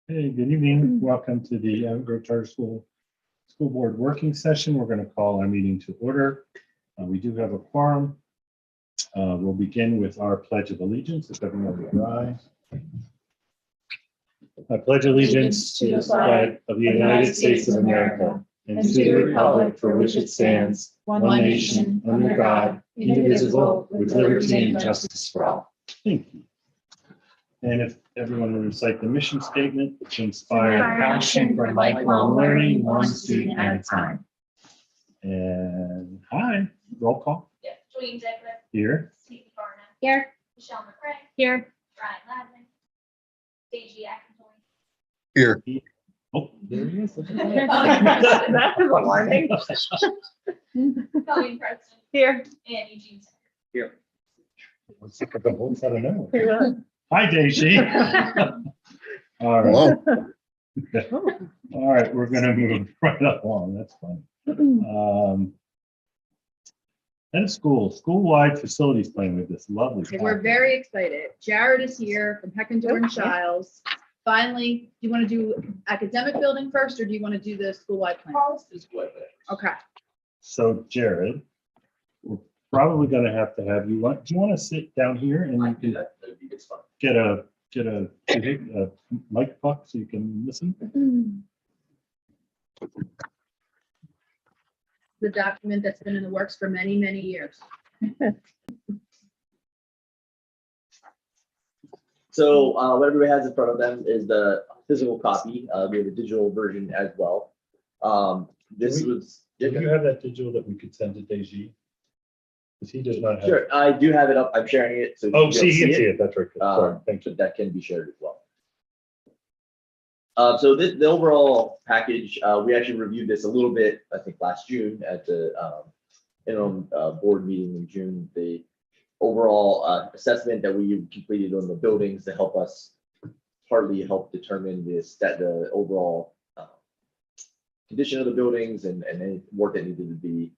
Hey, good evening. Welcome to the Grove Charter School Board Working Session. We're going to call our meeting to order. We do have a quorum. We'll begin with our Pledge of Allegiance. If everyone would rise. I pledge allegiance to the flag of the United States of America and to the republic for which it stands, one nation, under God, indivisible, with liberty and justice for all. Thank you. And if everyone will recite the mission statement, to inspire passion for lifelong learning, one student at a time. And hi, roll call. Yeah, Julian Deckler. Here. Steve Barnum. Here. Michelle McCray. Here. Brian Ladman. Deji Ackentoy. Here. Oh, there he is. Look at That was alarming. Colleen Preston. Here. And Eugene Tucker. Here. Let's look at the votes out of nowhere. Here. Hi, Deji. All right. Hello. All right, we're going to move right along. That's fun. And school-wide facilities plan with this lovely. Okay, we're very excited. Jared is here from Heckendorf and Childs. Finally, do you want to do academic building first, or do you want to do the school-wide plan? Okay. So Jared, we're probably going to have you. Do you want to sit down here and you can get a mic box so you can listen? The document that's been in the works for many, many years. So what everybody has in front of them is the physical copy. We have a digital version as well. This Do was Do you have that digital that we could send to Deji? Because he does not have. sure. I do have it up. I'm sharing it. So Oh, you see, can he can see it. That's right. Sorry, thank So you. that can be shared as well. So the overall package, we actually reviewed this a little bit, I think last June at the interim board meeting in June. The overall assessment that we completed on the buildings to help us partly help determine the overall condition of the buildings and any work that needed to be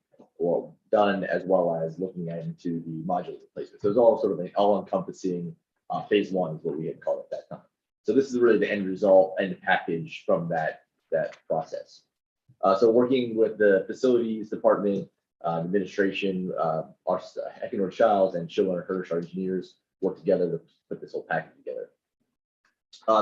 done, as well as looking into the modular replacement. So it's all sort of an all-encompassing phase one is what we had called it at that time. So this is really the end result and the package from that process. So working with the facilities department, administration, our Economic Childs and Schiller and Hirsch, our engineers, work together to put this whole package together. So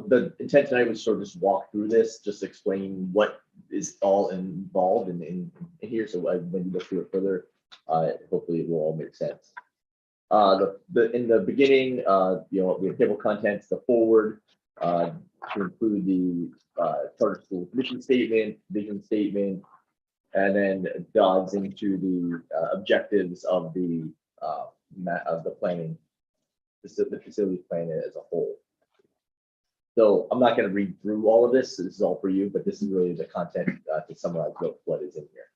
the intent tonight was sort of just walk through this, just explain what is all involved in here. So when you look through it further, hopefully it will all make sense. In the beginning, we have table contents, the forward, to include the charter school mission statement, vision statement, and then dives into the objectives of the planning, the facility plan as a whole. So I'm not going to read through all of this. This is all for you, but this is really the content to summarize what is in here.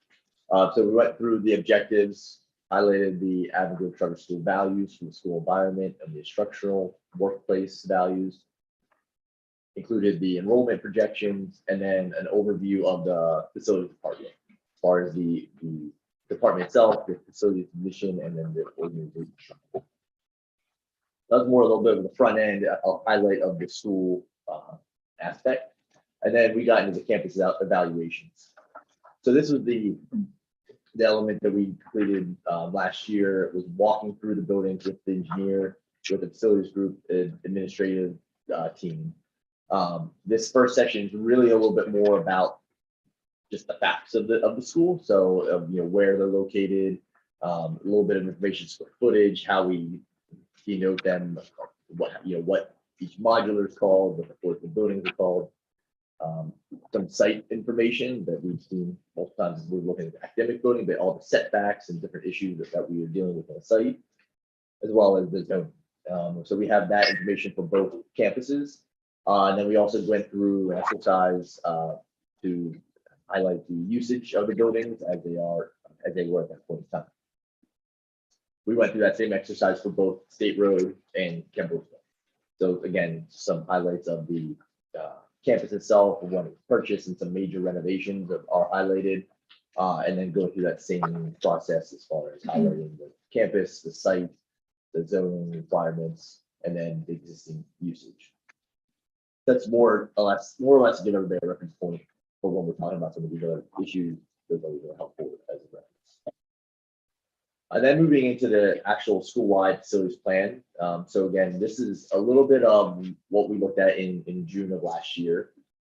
So we went through the objectives, highlighted the Grove Charter School values from the school environment and the instructional workplace values, included the enrollment projections, and then an overview of the facility department, as far as the department itself, the facility mission, and then the organization. That was more a little bit of the front end, a highlight of the school aspect. And then we got into the campus evaluations. So this was the element that we completed last year. It was walking through the buildings with the engineer, with the facilities group, administrative team. This first section is really a little bit more about just the facts of the school. So where they're located, a little bit of information, square footage, how we denote them, what each modular is called, what the buildings are called. Some site information that we've seen most times as we're looking at the academic building, but all the setbacks and different issues that we are dealing with on the site, as well as the zone. So we have that information for both campuses. And then we also went through an exercise to highlight the usage of the buildings as they were at that point in time. We went through that same exercise for both State Road and Kembrosville. So again, some highlights of the campus itself, when it was purchased, and some major renovations are highlighted, and then go through that same process as far as highlighting the campus, the site, the zoning requirements, and then the existing usage. That's more or less to give everybody a reference point for when we're talking about some of these other issues. Those always are helpful as a reference. And then moving into the actual school-wide facilities plan. So again, this is a little bit of what we looked at in June of last year.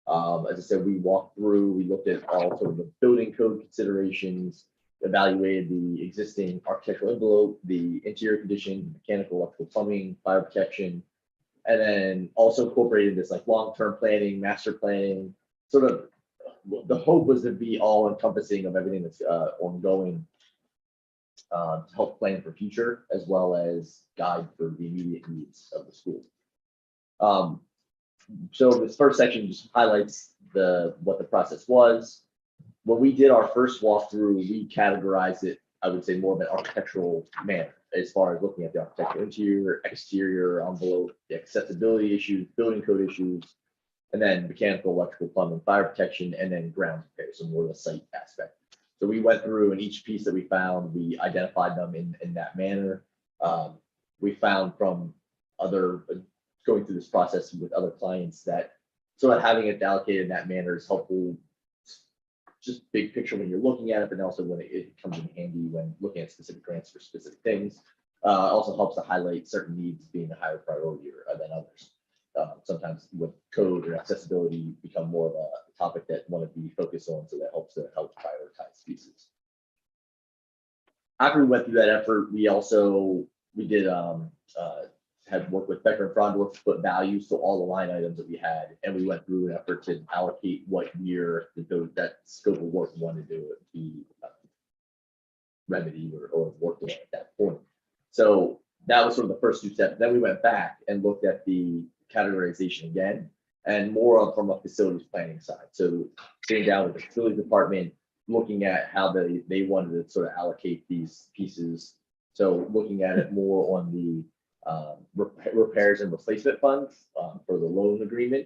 As I said, we walked through, we looked at all sort of the building code considerations, evaluated the existing architectural envelope, the interior condition, mechanical, electrical, plumbing, fire protection, and then also incorporated this like long-term planning, master planning. Sort of the hope was to be all encompassing of everything that's ongoing to help plan for future as well as guide for the immediate needs of the school. So this first section just highlights what the process was. When we did our first walkthrough, we categorized it, I would say, more of an architectural manner as far as looking at the architectural interior, exterior, envelope, the accessibility issues, building code issues, and then mechanical, electrical, plumbing, fire protection, and then ground repair, so more of the site aspect. So we went through, and each piece that we found, we identified them in that manner. We found from other going through this process with other clients that sort of having it allocated in that manner is helpful, just big picture when you're looking at it, but also when it comes in handy when looking at specific grants for specific things. Also helps to highlight certain needs being a higher priority than others. Sometimes with code or accessibility become more of a topic that want to be focused on, so that helps to help prioritize pieces. After we went through that effort, we did had worked with Becker and Frondorf to put values to all the line items that we had, and we went through an effort to allocate what year that scope of work we wanted to be remedied or worked on at that point. So that was sort of the first 2 steps. Then we went back and looked at the categorization again, and more from a facilities planning side. So sitting down with the facilities department, looking at how they wanted to sort of allocate these pieces. So looking at it more on the repairs and replacement funds for the loan agreement,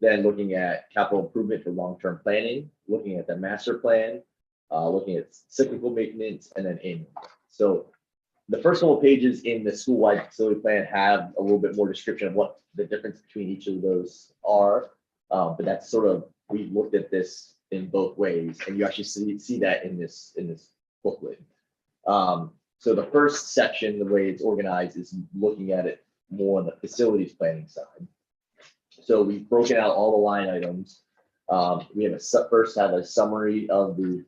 then looking at capital improvement for long-term planning, looking at the master plan, looking at cyclical maintenance, and then annual. So the first couple of pages in the school-wide facility plan have a little bit more description of what the difference between each of those are, but that's sort of, we looked at this in both ways, and you actually see that in this booklet. So the first section, the way it's organized, is looking at it more on the facilities planning side. So we've broken out all the line items. We have first have a summary of the.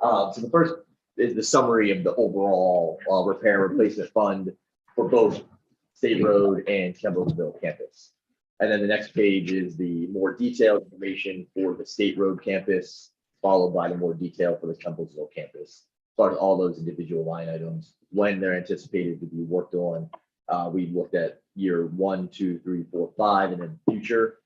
So the first is the summary of the overall repair replacement fund for both State Road and Campbellsville campus. And then the next page is the more detailed information for the State Road campus, followed by the more detail for the Campbellsville campus. As far as all those individual line items, when they're anticipated to be worked on, we looked at year 1, 2, 3, 4, 5, and then future.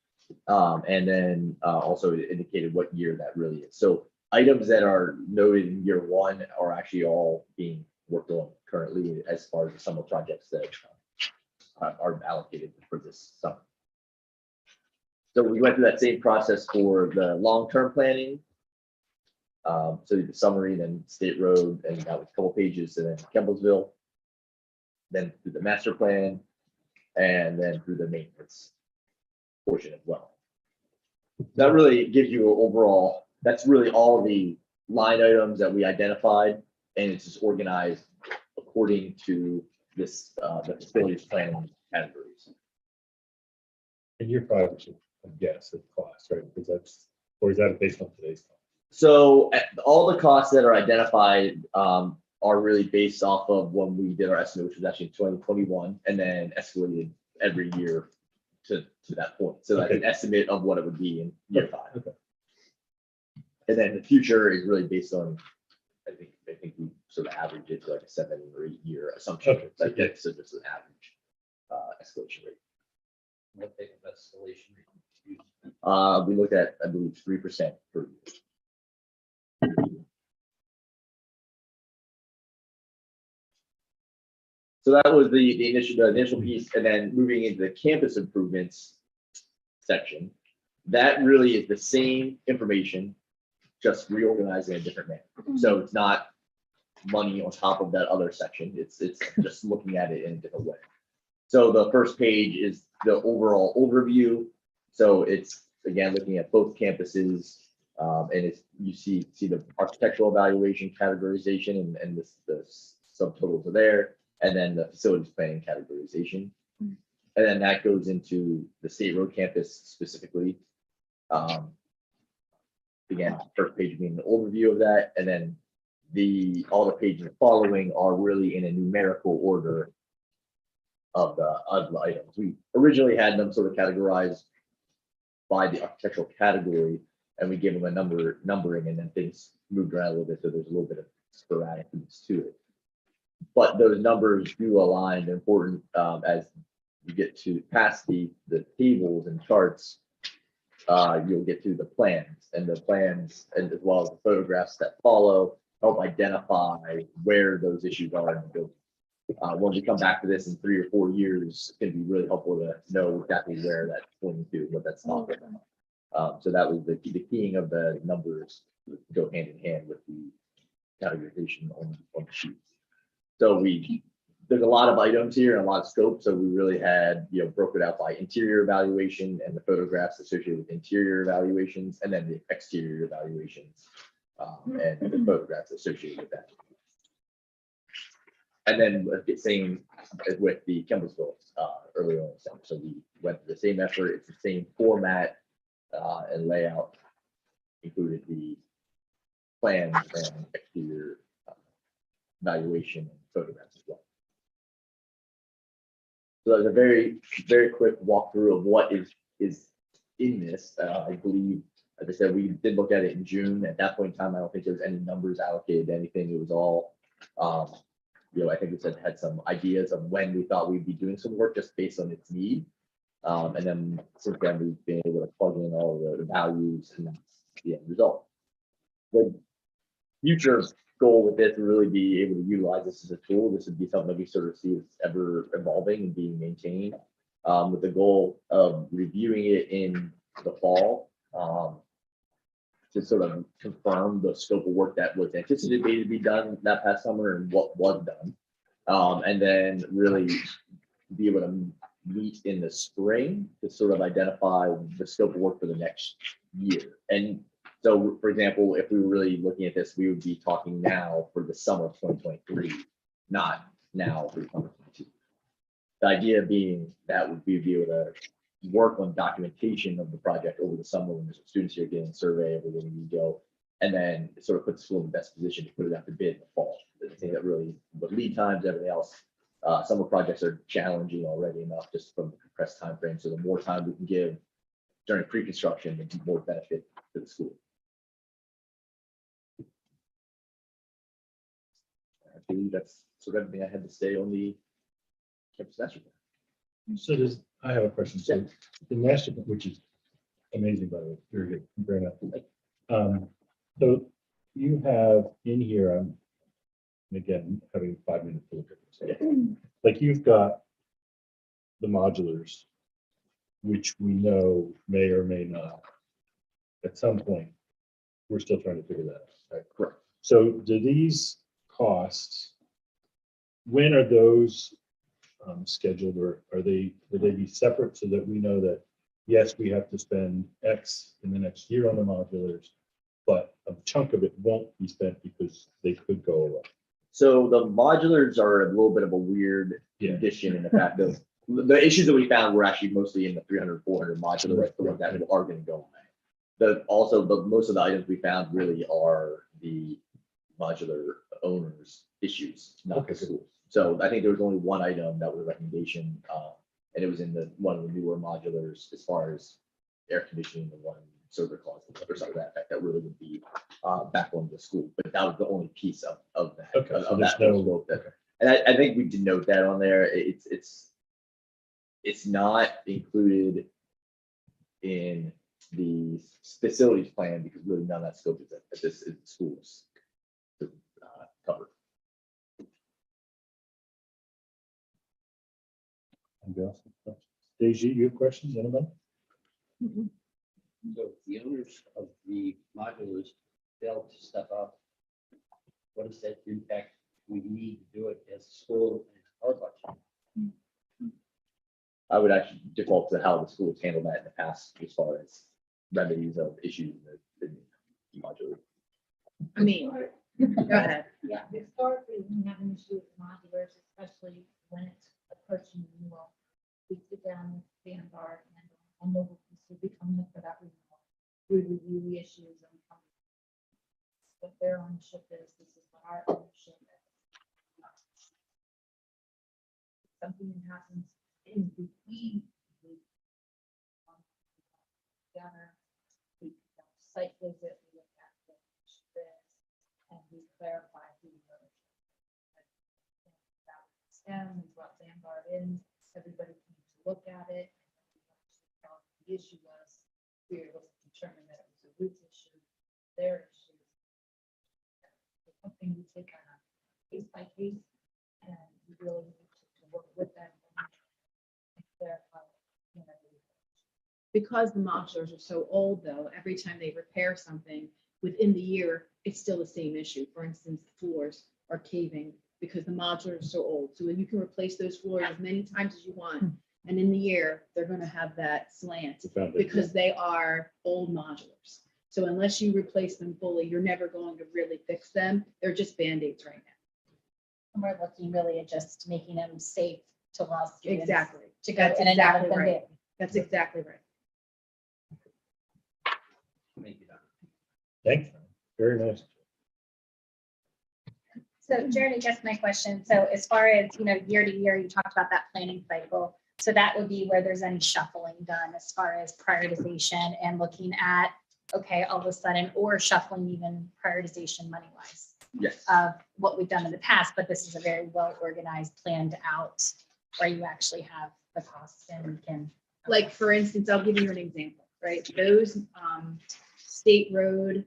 And then also indicated what year that really is. So items that are noted in year 1 are actually all being worked on currently as far as the summer projects that are allocated for this summer. So we went through that same process for the long-term planning. So the summary, then State Road, and that was a couple pages, and then Campbellsville, then through the master plan, and then through the maintenance portion as well. That really gives you an overall, that's really all the line items that we identified, and it's just organized according to this, the facilities planning categories. And you're probably should guess at cost, right? Because that's, or is that based on today's cost? So all the costs that are identified are really based off of when we did our estimate, which was actually 2021, and then escalated every year to that point. So that's an estimate of what it would be in year 5. Okay. And then the future is really based on, I think we sort of average it to like a 7 or 8 year assumption. Okay. Like that's so just an average escalation rate. What type of escalation rate? We looked at, I believe, 3% per year. So that was the initial piece, and then moving into the campus improvements section, that really is the same information, just reorganized in a different manner. So it's not money on top of that other section. It's just looking at it in a different way. So the first page is the overall overview. So it's, again, looking at both campuses. And it's, you see the architectural evaluation categorization and the subtotals are there. And then the facilities planning categorization. And then that goes into the State Road campus specifically. Again, first page being the overview of that, and then all the pages following are really in a numerical order of the items. We originally had them sort of categorized by the architectural category, and we gave them a numbering, and then things moved around a little bit, so there's a little bit of sporadicness to it. But those numbers do align. They're important as you get to past the tables and charts. You'll get to the plans, and the plans, and as well as the photographs that follow, help identify where those issues are in the building. When we come back to this in 3 or 4 years, it's going to be really helpful to know exactly where that's pointing to, what that's talking about. So that was the keying of the numbers go hand in hand with the categorization on the sheets. So there's a lot of items here and a lot of scope. So we really had, broke it out by interior evaluation and the photographs associated with interior evaluations, and then the exterior evaluations and the photographs associated with that. And then the same as with the Kemblesville earlier on. So we went through the same effort. It's the same format and layout, included the plans and exterior evaluation and photographs as well. So that was a very, very quick walkthrough of what is in this. I believe, as I said, we did look at it in June. At that point in time, I don't think there was any numbers allocated to anything. It was all, I think we said had some ideas of when we thought we'd be doing some work just based on its need. And then since then, we've been able to plug in all the values, and that's the end result. The future goal with this would really be able to utilize this as a tool. This would be something that we sort of see as ever evolving and being maintained, with the goal of reviewing it in the fall to sort of confirm the scope of work that was anticipated to be done that past summer and what was done. And then really be able to meet in the spring to sort of identify the scope of work for the next year. And so, for example, if we were really looking at this, we would be talking now for the summer of 2023, not now for 2022. The idea being that we'd be able to work on documentation of the project over the summer when there's students here getting a survey, everything we go, and then it sort of puts the school in the best position to put it out to bid in the fall. I think that really, with lead times, everything else, summer projects are challenging already enough just from the compressed time frame. So the more time we can give during pre-construction, the more benefit to the school. I believe that's sort of everything I had to say on the campus master plan. So I have a question. So the master plan, which is amazing, by the way, very good, very enough. So you have in here, and again, having 5 minutes to look at this. Like you've got the modulars, which we know may or may not, at some point, we're still trying to figure that out. Right? Correct. So do these costs, when are those scheduled, or will they be separate so that we know that, yes, we have to spend X in the next year on the modulars, but a chunk of it won't be spent because they could go away? So the modulars are a little bit of a weird condition in the fact of the issues that we found were actually mostly in the 300, 400 modulars, the ones that are going to go away. Most of the items we found really are the modular owners' issues, not the schools. So I think there was only one item that was a recommendation, and it was in one of the newer modulars as far as air conditioning and one server closet or something to that effect that really would be back on the school. But that was the only piece of that. Okay, so of there's that no. scope that, and I think we did note that on there. It's not included in the facilities plan because really none of that scope is at this is schools covered. Deji, you have questions? Anybody? So the owners of the modulars failed to step up. What is that impact we need to do it as a school and our budget? I would actually default to how the school has handled that in the past as far as remedies of issues in the modular. I mean, go ahead. Yeah, historically, when we have an issue with modulars, especially when it's approaching renewal, we sit down with Vanguard and local police, we come in for that renewal. We review the issues and come what their ownership is, this is what our ownership is. Something that happens in between. We together, we site visit, we look at the issue is, and we clarify who the ownership is. And we brought Vanguard in, everybody came to look at it. And the issue was, we were able to determine that it was a root issue, their issue. It's something we take on a case by case, and we really need to work with them and clarify. Because the modulars are so old though, every time they repair something within the year, it's still the same issue. For instance, the floors are caving because the modulars are so old. So you can replace those floors as many times as you want. And in the year, they're going to have that slant because they are old modulars. So unless you replace them fully, you're never going to really fix them. They're just Band-Aids right now. We're looking really at just making them safe to allow students Exactly. to go That's in and out of exactly the right. building. That's exactly right. Thank you, Don. Thanks. Very nice. So Jared, I guess my question, so as far as, year to year, you talked about that planning cycle. So that would be where there's any shuffling done as far as prioritization and looking at, okay, all of a sudden, or shuffling even prioritization money wise Yes. of what we've done in the past, but this is a very well organized, planned out where you actually have the costs and can. Like, for instance, I'll give you an example, right? Those state road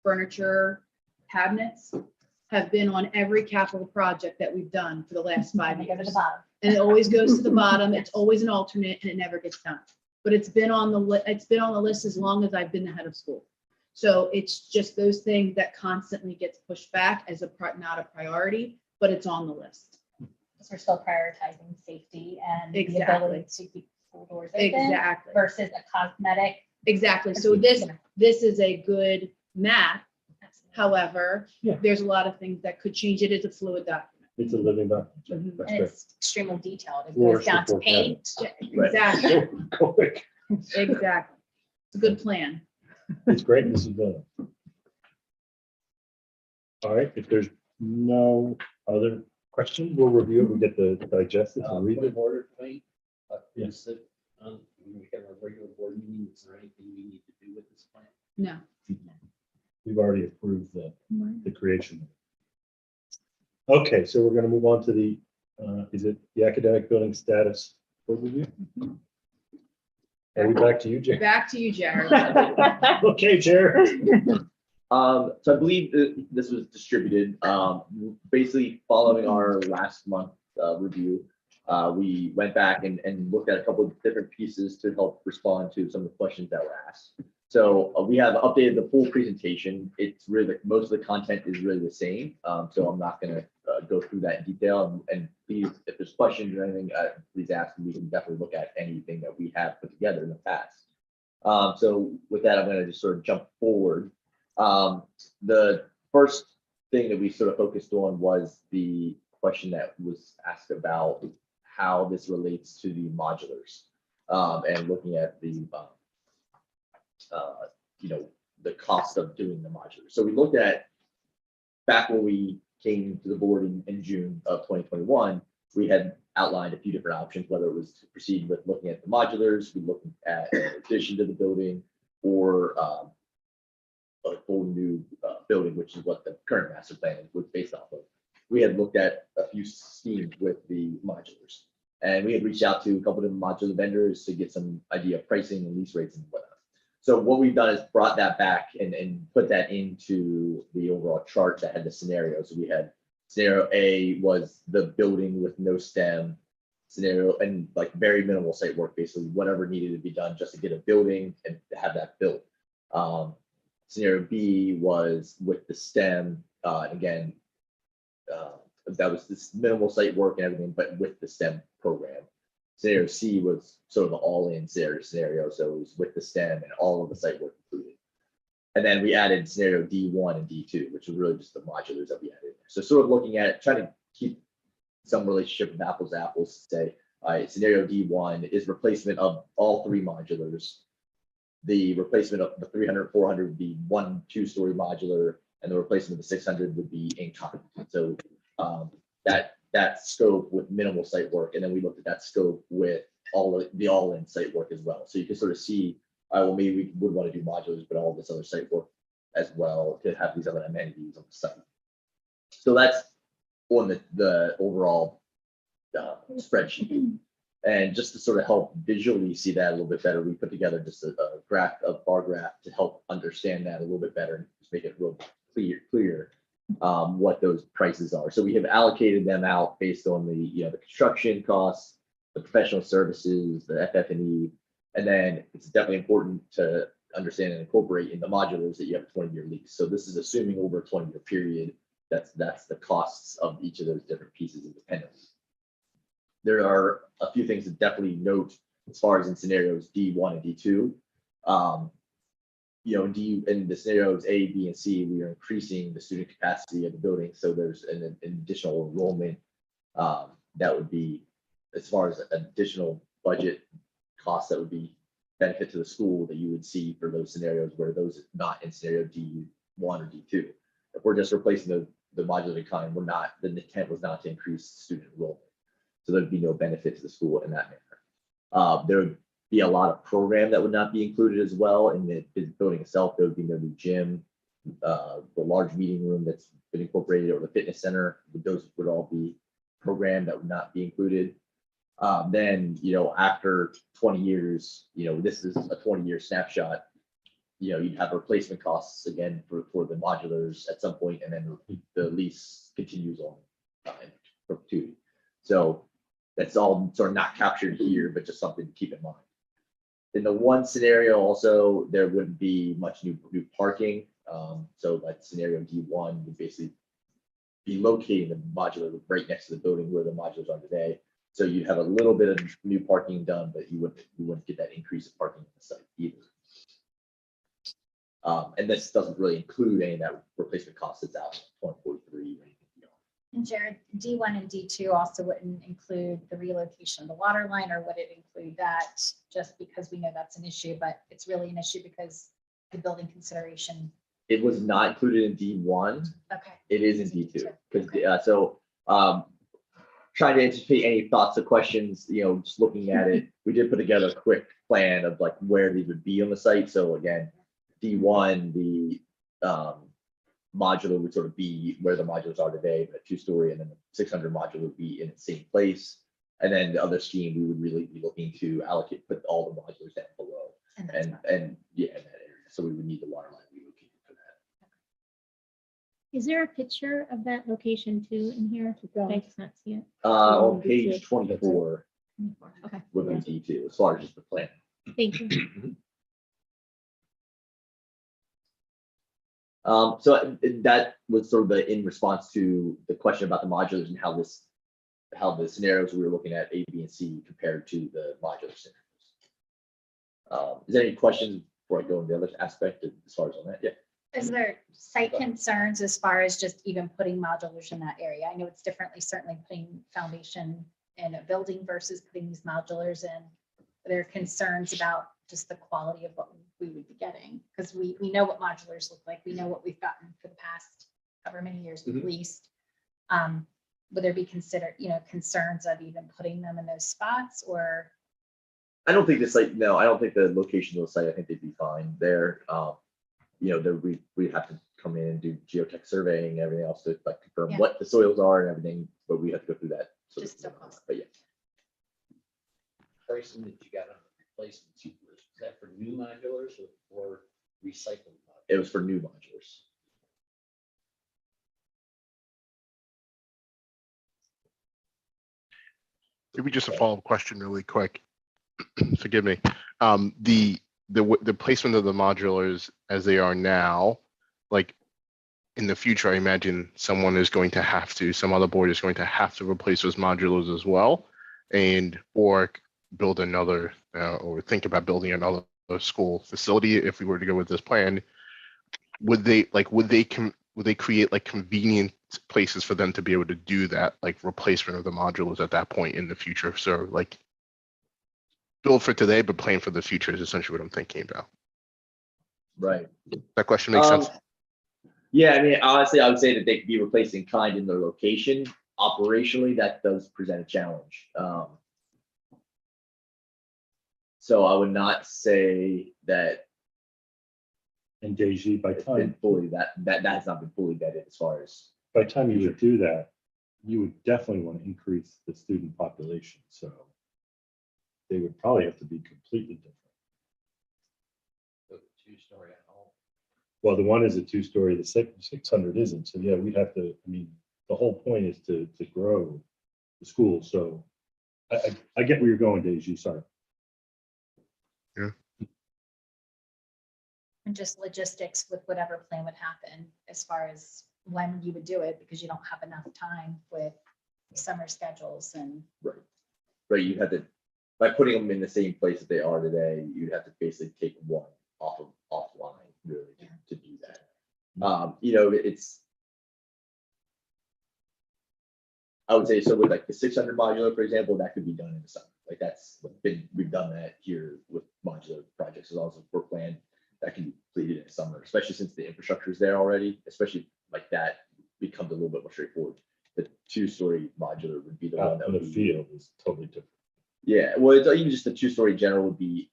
furniture cabinets have been on every capital project that we've done for the last 5 Go to the years. bottom. And it always goes to the bottom. It's always an alternate and it never gets done. But it's been on the list as long as I've been the head of school. So it's just those things that constantly gets pushed back as not a priority, but it's on the list. Because we're still prioritizing safety and the Exactly. ability to keep school doors open Exactly. versus a cosmetic. Exactly. So this is a good map. However, Yeah. there's a lot of things that could change. It is a fluid document. It's a living document. Mhm. That's And great. it's extremely detailed. It Floor goes down to support paint. Exactly. Quick. Exactly. It's a good plan. It's great. This is good. All right, if there's no other questions, we'll review it. We'll get the digest it and read Point it. of order, tonight. Yeah. Is it, when we have a regular board meeting, is there anything we need to do with this plan? No. We've already approved the creation. Okay, so we're going to move on to the, is it the academic building status overview? Are we back to you, Jay? Back to you, Jared. Okay, Chair. So I believe that this was distributed, basically following our last month review. We went back and looked at a couple of different pieces to help respond to some of the questions that were asked. So we have updated the full presentation. It's really, most of the content is really the same. So I'm not gonna go through that in detail, and please, if there's questions or anything, please ask, and we can definitely look at anything that we have put together in the past. So with that, I'm gonna just sort of jump forward. The first thing that we sort of focused on was the question that was asked about how this relates to the modulars, and looking at the the cost of doing the modulars. So we looked at, back when we came to the board in June of 2021, we had outlined a few different options, whether it was to proceed with looking at the modulars, we looked at an addition to the building, or a full new building, which is what the current master plan was based off of. We had looked at a few schemes with the modulars, and we had reached out to a couple of modular vendors to get some idea of pricing and lease rates and whatnot. So what we've done is brought that back and put that into the overall chart that had the scenarios. So we had scenario A was the building with no STEM scenario and like very minimal site work, basically whatever needed to be done just to get a building and have that built. Scenario B was with the STEM, again, that was this minimal site work and everything, but with the STEM program. Scenario C was sort of the all-in scenario, so it was with the STEM and all of the site work included. And then we added scenario D1 and D2, which was really just the modulars that we added. So sort of looking at it, trying to keep some relationship of apples to apples to say, all right, scenario D1 is replacement of all 3 modulars. The replacement of the 300, 400 would be 1 2-story modular, and the replacement of the 600 would be in kind. So that scope with minimal site work, and then we looked at that scope with all-in site work as well. So you can sort of see, well, maybe we would want to do modulars, but all this other site work as well to have these other amenities on the site. So that's on the overall spreadsheet. And just to sort of help visually see that a little bit better, we put together just a bar graph to help understand that a little bit better and just make it real clear what those prices are. So we have allocated them out based on the construction costs, the professional services, the FF&E, and then it's definitely important to understand and incorporate in the modulars that you have a 20-year lease. So this is assuming over a 20-year period. That's the costs of each of those different pieces independently. There are a few things to definitely note as far as in scenarios D1 and D2. In the scenarios A, B, and C, we are increasing the student capacity of the building. So there's an additional enrollment that would be, as far as an additional budget cost, that would be benefit to the school that you would see for those scenarios where those are not in scenario D1 or D2. If we're just replacing the modular kind, the intent was not to increase student enrollment. So there'd be no benefit to the school in that manner. There would be a lot of program that would not be included as well in the building itself. There would be no new gym, the large meeting room that's been incorporated, or the fitness center. Those would all be program that would not be included. Then, after 20 years, this is a 20-year snapshot. You'd have replacement costs again for the modulars at some point, and then the lease continues on in perpetuity. So that's all sort of not captured here, but just something to keep in mind. In the one scenario, also, there wouldn't be much new parking. So like scenario D1 would basically be locating the modular right next to the building where the modulars are today. So you'd have a little bit of new parking done, but you wouldn't get that increase of parking on the site either. And this doesn't really include any of that replacement cost that's out 2043 or anything beyond. And Jared, D1 and D2 also wouldn't include the relocation of the water line, or would it include that just because we know that's an issue, but it's really an issue because the building consideration? It was not included in D1. Okay. It is in D2. Because trying to anticipate any thoughts or questions, just looking at it, we did put together a quick plan of like where these would be on the site. So again, D1, the modular would sort of be where the modulars are today, but a 2-story, and then the 600 modular would be in the same place. And then the other scheme, we would really be looking to put all the modulars down below, in that area. So we would need the water line relocated for that. Is there a picture of that location too in here? I just not see it. On page 24 Okay, would be D2 as far as just the plan. thank you. So that was sort of in response to the question about the modulars and how the scenarios we were looking at A, B, and C compared to the modular scenarios. Is there any questions before I go into the other aspect as far as on that? Yeah. Is there site concerns as far as just even putting modulars in that area? I know it's differently, certainly putting foundation in a building versus putting these modulars in. Are there concerns about just the quality of what we would be getting? Because we know what modulars look like. We know what we've gotten for the past however many years we've leased. Would there be concerns of even putting them in those spots, or? I don't think I don't think the location of the site, I think they'd be fine there. We'd have to come in and do geotech surveying and everything else to like confirm what the soils are and everything, but we have to go through that. But yeah. Pricing that you got on replacements, is that for new modulars or recycled modulars? It was for new modulars. Maybe just a follow-up question really quick. Forgive me. The placement of the modulars as they are now, like in the future, I imagine some other board is going to have to replace those modulars as well. Or build another or think about building another school facility, if we were to go with this plan, would they create like convenient places for them to be able to do that, like replacement of the modulars at that point in the future? So like build for today, but plan for the future is essentially what I'm thinking about. Right. That question makes sense? Yeah, I mean, honestly, I would say that they could be replaced in kind in their location. Operationally, that does present a challenge. So I would not say that And Deji, it's been fully that has not been fully vetted as far as. by the time you would do that, you would definitely want to increase the student population, so they would probably have to be completely different. So 2-story at home. Well, the one is a 2-story, the 600 isn't, so yeah, we'd have to, I mean, the whole point is to grow the school, so I get where you're going, Deji, sorry. And just logistics with whatever plan would happen as far as when you would do it, because you don't have enough time with summer schedules and. Right, you had to, by putting them in the same place that they are today, you'd have to basically take one offline really to do that. You know, it's, I would say, so with like the 600 modular, for example, that could be done in the summer. Like we've done that here with modular projects as long as we're planned. That can be completed in the summer, especially since the infrastructure is there already, especially like that becomes a little bit more straightforward. The 2-story modular would be the one that In the would field is totally different. Yeah, well, it's even just the 2-story general would be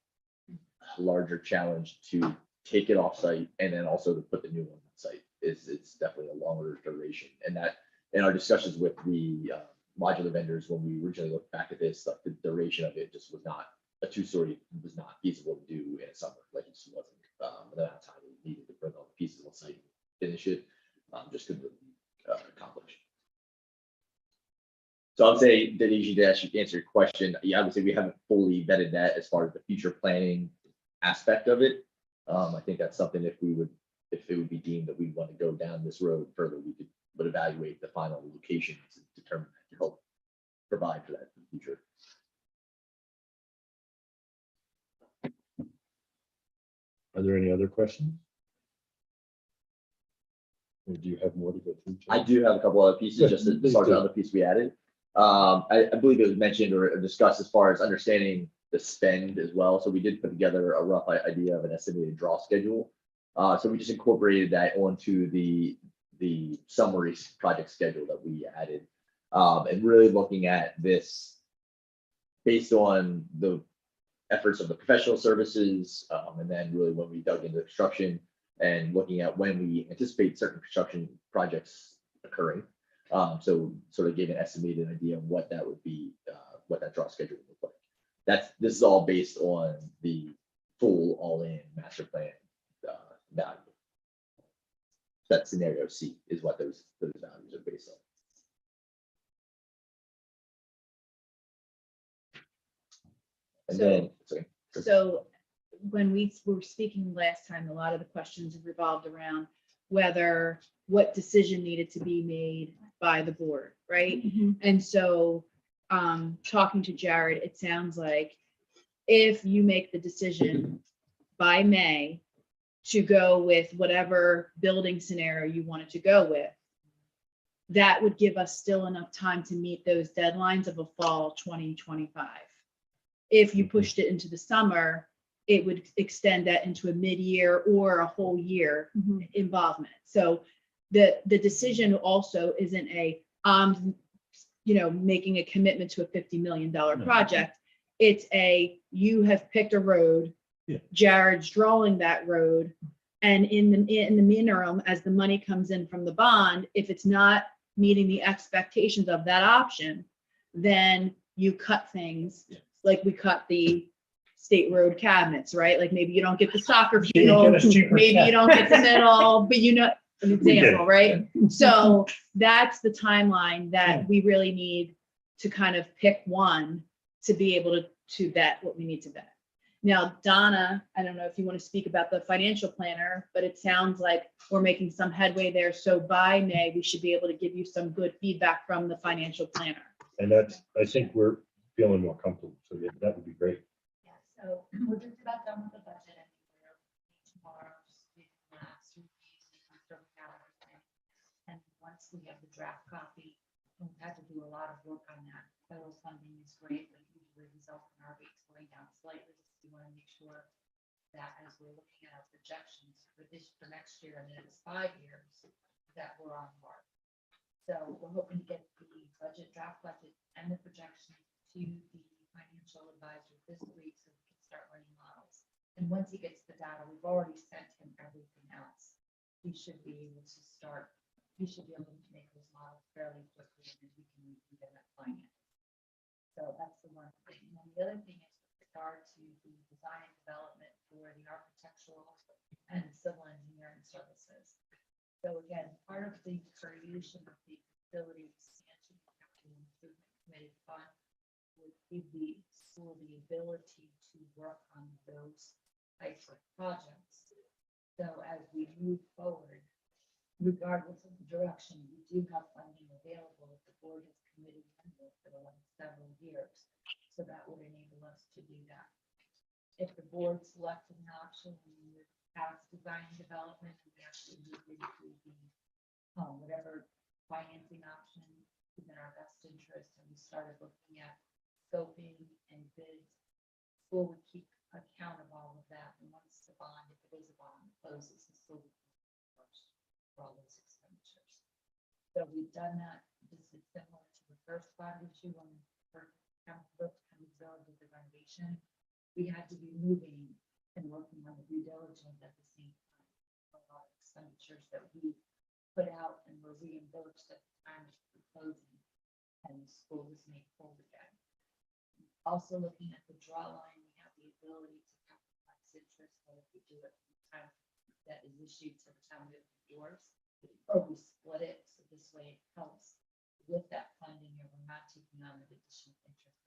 a larger challenge to take it off site and then also to put the new one on site. It's definitely a longer duration, and that in our discussions with the modular vendors when we originally looked back at this, like the duration of it just was not, a 2-story was not feasible to do in a summer. Like it just wasn't the amount of time we needed to bring all the pieces on site and finish it. Just couldn't really accomplish. So I would say that easy to answer your question. Yeah, I would say we haven't fully vetted that as far as the future planning aspect of it. I think that's something if it would be deemed that we want to go down this road further, would evaluate the final locations and determine that to help provide for that in the future. Are there any other questions? Or do you have more to go through? I do have a couple other pieces, Good, just as please far as do. the other piece we added. I believe it was mentioned or discussed as far as understanding the spend as well. So we did put together a rough idea of an estimated draw schedule. So we just incorporated that onto the summary project schedule that we added, and really looking at this based on the efforts of the professional services, and then really when we dug into construction and looking at when we anticipate certain construction projects occurring. So sort of gave an estimated idea of what that would be, what that draw schedule would look like. This is all based on the full all-in master plan value. That scenario C is what those values are based on. And then, sorry. So when we were speaking last time, a lot of the questions have revolved around what decision needed to be made by the board, right? And so talking to Jared, it sounds like if you make the decision by May to go with whatever building scenario you wanted to go with, that would give us still enough time to meet those deadlines of a fall 2025. If you pushed it into the summer, it would extend that into a mid-year or a whole year involvement. So the decision also isn't making a commitment to a $50 million project. It's you have picked a road. Yeah. Jared's drawing that road. And in the interim, as the money comes in from the bond, if it's not meeting the expectations of that option, then you cut things. Yeah. Like we cut the state road cabinets, right? Like maybe you don't get the soccer You field, get a cheaper maybe you don't get the middle, but an example, right? So that's the timeline that we really need to kind of pick one to be able to vet what we need to vet. Now, Donna, I don't know if you want to speak about the financial planner, but it sounds like we're making some headway there. So by May, we should be able to give you some good feedback from the financial planner. And I think we're feeling more comfortable. So yeah, that would be great. Yeah, so we're just about done with the budget and we're tomorrow, just doing the last reviews and sort of out everything. And once we have the draft copy, we've had to do a lot of work on that. Federal funding is great, but usually results in our rates going down slightly. We want to make sure that as we're looking at our projections for next year and the next 5 years, that we're on mark. So we're hoping to get the draft budget and the projections to the financial advisor this week so we can start running models. And once he gets the data, we've already sent him everything else. He should be able to start, he should be able to make those models fairly quickly and then we can review them at finance. So that's the one thing. And then the other thing is with regard to the design and development for the architectural and civil engineering services. So again, part of the creation of the facility expansion capital improvement committee fund would give the school the ability to work on those types of projects. So as we move forward, regardless of the direction, we do have funding available if the board has committed for the last several years. So that would enable us to do that. If the board selected an option, we would pass design and development, we actually move into the whatever financing option is in our best interest, and we started looking at scoping and bids. School would keep account of all of that, and once the bond, if it is a bond, closes, the school would first for all those expenditures. So we've done that. This is similar to the first bond issue when we first absorbed with the renovation. We had to be moving and working on the due diligence at the same time. A lot of expenditures that we put out and were reimbursed at the time of the closing, and the school was made whole again. Also looking at the draw line, we have the ability to capitalize interest, so if we do it from the time that is issued to the time of yours, or we split it, so this way it helps with that funding, and we're not taking on the additional interest.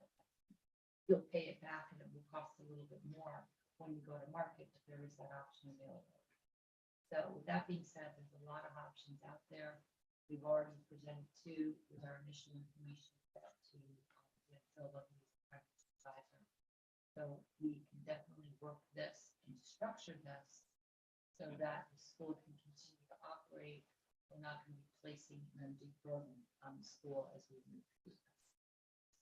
You'll pay it back and it will cost a little bit more when you go to market, but there is that option available. So with that being said, there's a lot of options out there. We've already presented two with our initial information to fill up these advisor. So we can definitely work this and structure this so that the school can continue to operate. We're not going to be placing an undue burden on the school as we move through this.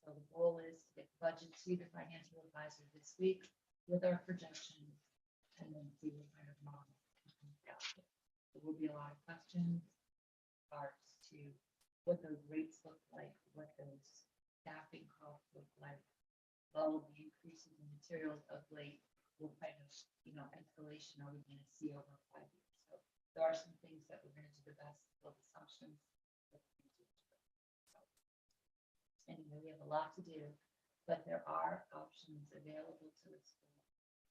So the goal is to get the budget to the financial advisor this week with our projections and then see what kind of model comes out. There will be a lot of questions in regards to what those rates look like, what those staffing costs look like, all of the increases in materials of late, what kind of escalation are we going to see over 5 years. So there are some things that we're going to do the best of assumptions. Anyway, we have a lot to do, but there are options available to the school,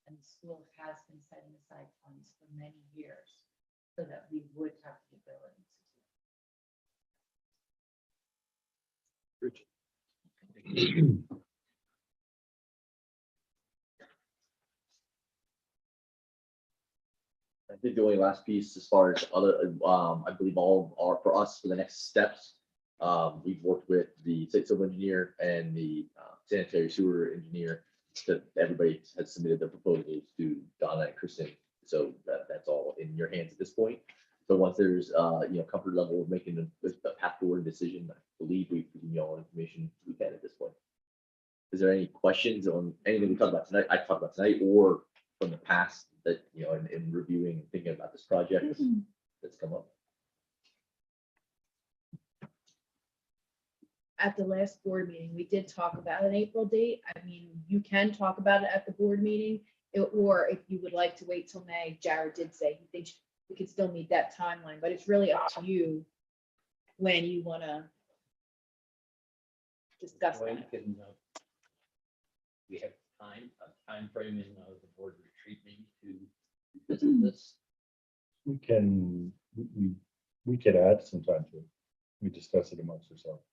and the school has been setting aside funds for many years so that we would have the ability to do it. I think the only last piece as far as other, I believe all are for us for the next steps. We've worked with the site civil engineer and the sanitary sewer engineer. That everybody has submitted their proposals to Donna and Kristen. So that's all in your hands at this point. So once there's comfort level of making a path forward decision, I believe we've given you all information we can at this point. Is there any questions on anything we talked about tonight? I talked about tonight or from the past that in reviewing and thinking about this project that's come up? At the last board meeting, we did talk about an April date. I mean, you can talk about it at the board meeting, or if you would like to wait till May, Jared did say he thinks we could still meet that timeline, but it's really up to you when you want to discuss When that. can we have a time frame in the board retreat maybe to visit this? We can, we could add some time to it. We discuss it amongst ourselves.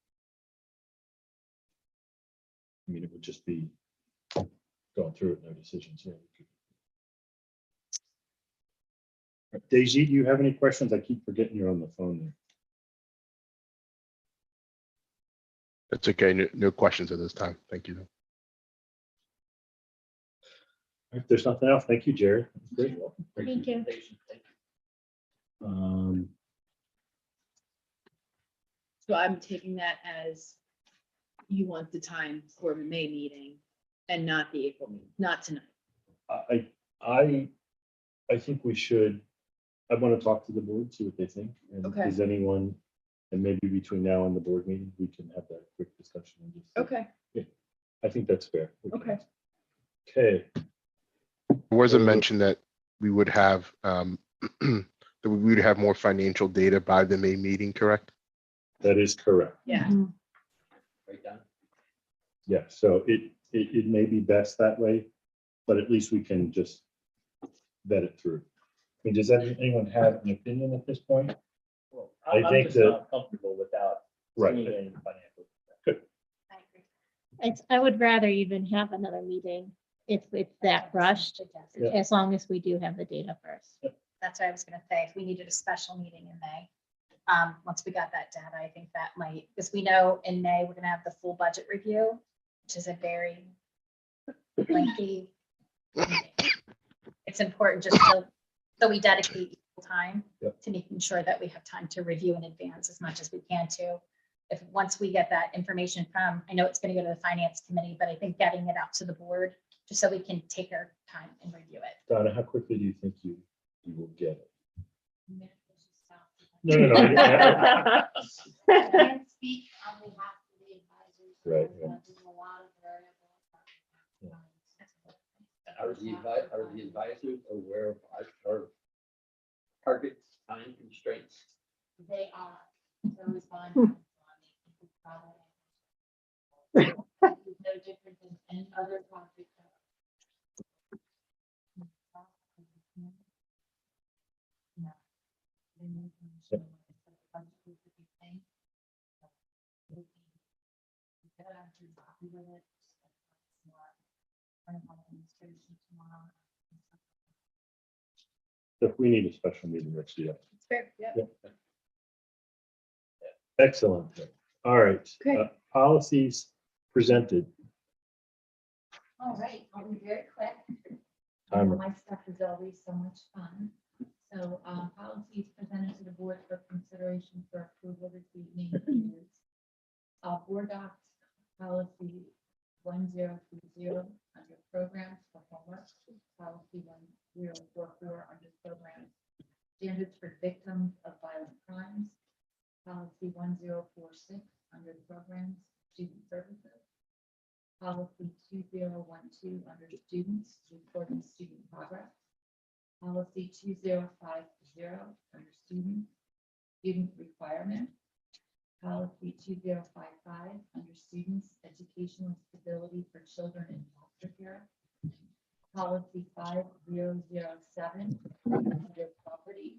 I mean, it would just be going through it, no decisions here. Daisy, do you have any questions? I keep forgetting you're on the phone there. That's okay. No questions at this time. Thank you. If there's nothing else, thank you, Jared. Great. Thank you. Um, So I'm taking that as you want the time for the May meeting and not the April meeting, not tonight. I think we should, I want to talk to the board, see what they think. And Okay. Does anyone, and maybe between now and the board meeting, we can have that quick discussion. And just, Okay, I think that's fair. okay. Okay, There was a mention that we would have, that we would have more financial data by the May meeting, correct? that is correct. Yeah, Right down. Yeah, so it may be best that way, but at least we can just vet it through. I mean, does anyone have an opinion at this point? Well, I I'm think just that- not comfortable without Right. seeing any financial. I agree. I would rather even have another meeting if it's that rushed, Yeah. as long as we do have the data first. That's what I was gonna say. If we needed a special meeting in May, once we got that data, I think that might, because we know in May, we're gonna have the full budget review, which is a very lengthy meeting. It's important just so we dedicate equal time Yep. to making sure that we have time to review in advance as much as we can to. If, once we get that information from, I know it's gonna go to the finance committee, but I think getting it out to the board, just so we can take our time and review it. Donna, how quickly do you think you will get it? Minute, let's just stop. No. I can't speak on behalf of the advisors. Right, There's yeah. a lot of variables. Are the advisors aware of our target time constraints? They are, so respond. No different than any other project. No. They need to show what the budget is that you think. You gotta actually copy with it. Administration tomorrow. If we need a special meeting, let's do that. It's fair, yeah. Excellent. All right. Okay. Policies presented. All right, I'll be very quick. Timer. My stuff is always so much fun. So, policies presented to the board for consideration for approval this evening is board docs, policy 1020 under programs for homework, policy 1044 under programs, standards for victims of violent crimes, policy 1046 under programs, student services, policy 2012 under students, recording student progress, policy 2050 under students, student requirement, policy 2055 under students, educational stability for children in foster care, policy 5007 under property,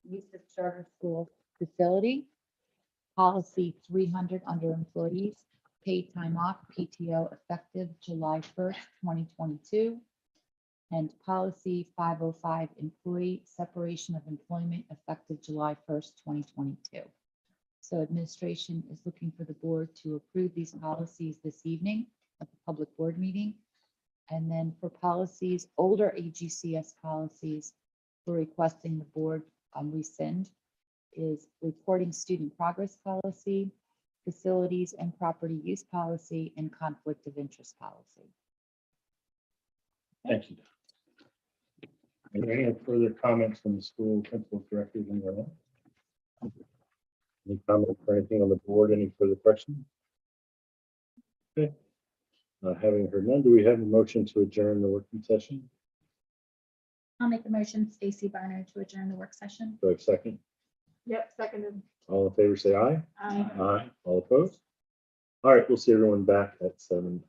use of charter school facility, policy 300 under employees, paid time off, PTO effective July 1st, 2022. And policy 505, employee separation of employment effective July 1st, 2022. So administration is looking for the board to approve these policies this evening at the public board meeting. And then for policies, older AGCS policies, we're requesting the board rescind is reporting student progress policy, facilities and property use policy, and conflict of interest policy. Thank you. Are there any further comments from the school principal directors? Anyone else? Any comments or anything on the board? Any further questions? Okay. Having heard none, do we have a motion to adjourn the working session? I'll make the motion, Stacy Barner, to adjourn the work session. Do I have a second? Yep, seconded. All in favor, say aye. Aye. Aye. All opposed? All right, we'll see everyone back at 7.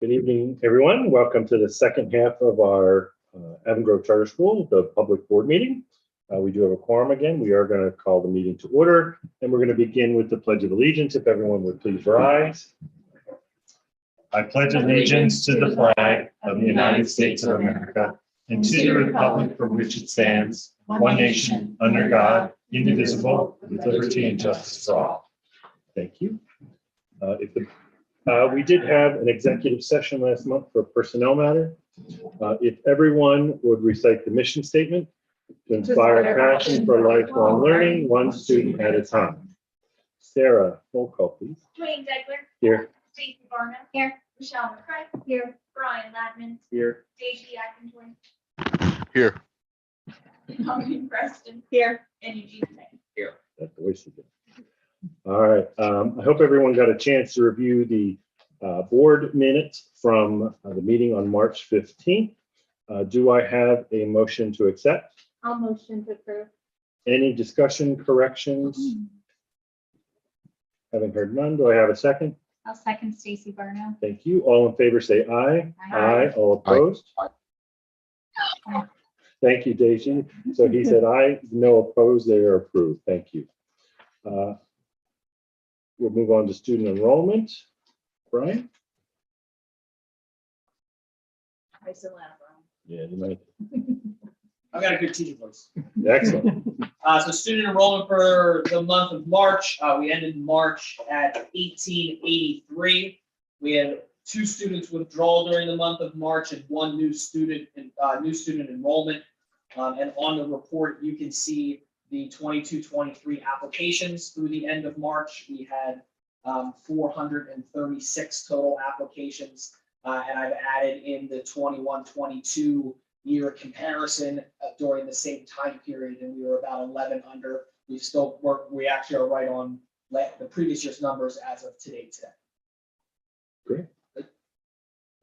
Good evening, everyone. Welcome to the second half of our Avon Grove Charter School, the public board meeting. We do have a quorum again. We are going to call the meeting to order, and we're going to begin with the Pledge of Allegiance. If everyone would please rise. I pledge allegiance to the flag of the United States of America and to the republic for which it stands, one nation, under God, indivisible, with liberty and justice for all. Thank you. We did have an executive session last month for a personnel matter. If everyone would recite the mission statement to inspire passion for lifelong learning, one student at a time. Sarah, roll call, please. Dwayne Degler. Here. Stacy Barnum. Here. Michelle McCray. Here. Brian Ladman. Here. Daisy Atkinson. Here. Tommy Preston. Here. And Eugene Lane. That voice again. All right. I hope everyone got a chance to review the board minutes from the meeting on March 15th. Do I have a motion to accept? I'll motion to approve. Any discussion, corrections? Haven't heard none. Do I have a second? I'll second Stacy Barno. Thank you. All in favor, say aye. Aye. All opposed? Thank you, Daisy. So he said aye, no opposed, they are approved. Thank you. We'll move on to student enrollment. Brian? I still have one. Yeah, you might. I've got a good teacher voice. Excellent. So student enrollment for the month of March, we ended March at 1883. We had 2 students withdraw during the month of March and 1 new student enrollment. And on the report, you can see the 22-23 applications through the end of March. We had 436 total applications, and I've added in the 21-22 year comparison during the same time period, and we were about 11 under. We actually are right on the previous year's numbers as of today. Great.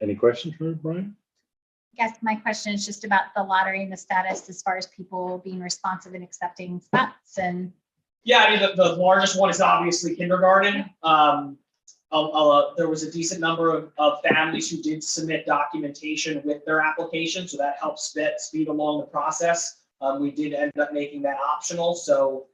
Any questions for Brian? I guess my question is just about the lottery and the status as far as people being responsive and accepting spots and. Yeah, I mean, the largest one is obviously kindergarten. There was a decent number of families who did submit documentation with their application, so that helps speed along the process. We did end up making that optional, so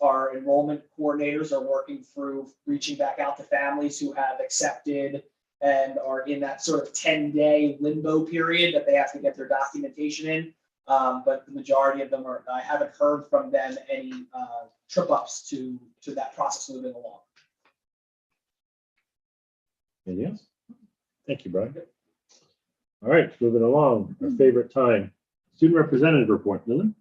our enrollment coordinators are working through reaching back out to families who have accepted and are in that sort of 10-day limbo period that they have to get their documentation in. But the majority of them I haven't heard from them any trip ups to that process moving along. Anything else? Thank you, Brian. All right, moving along, our favorite time. Student representative report, Lily.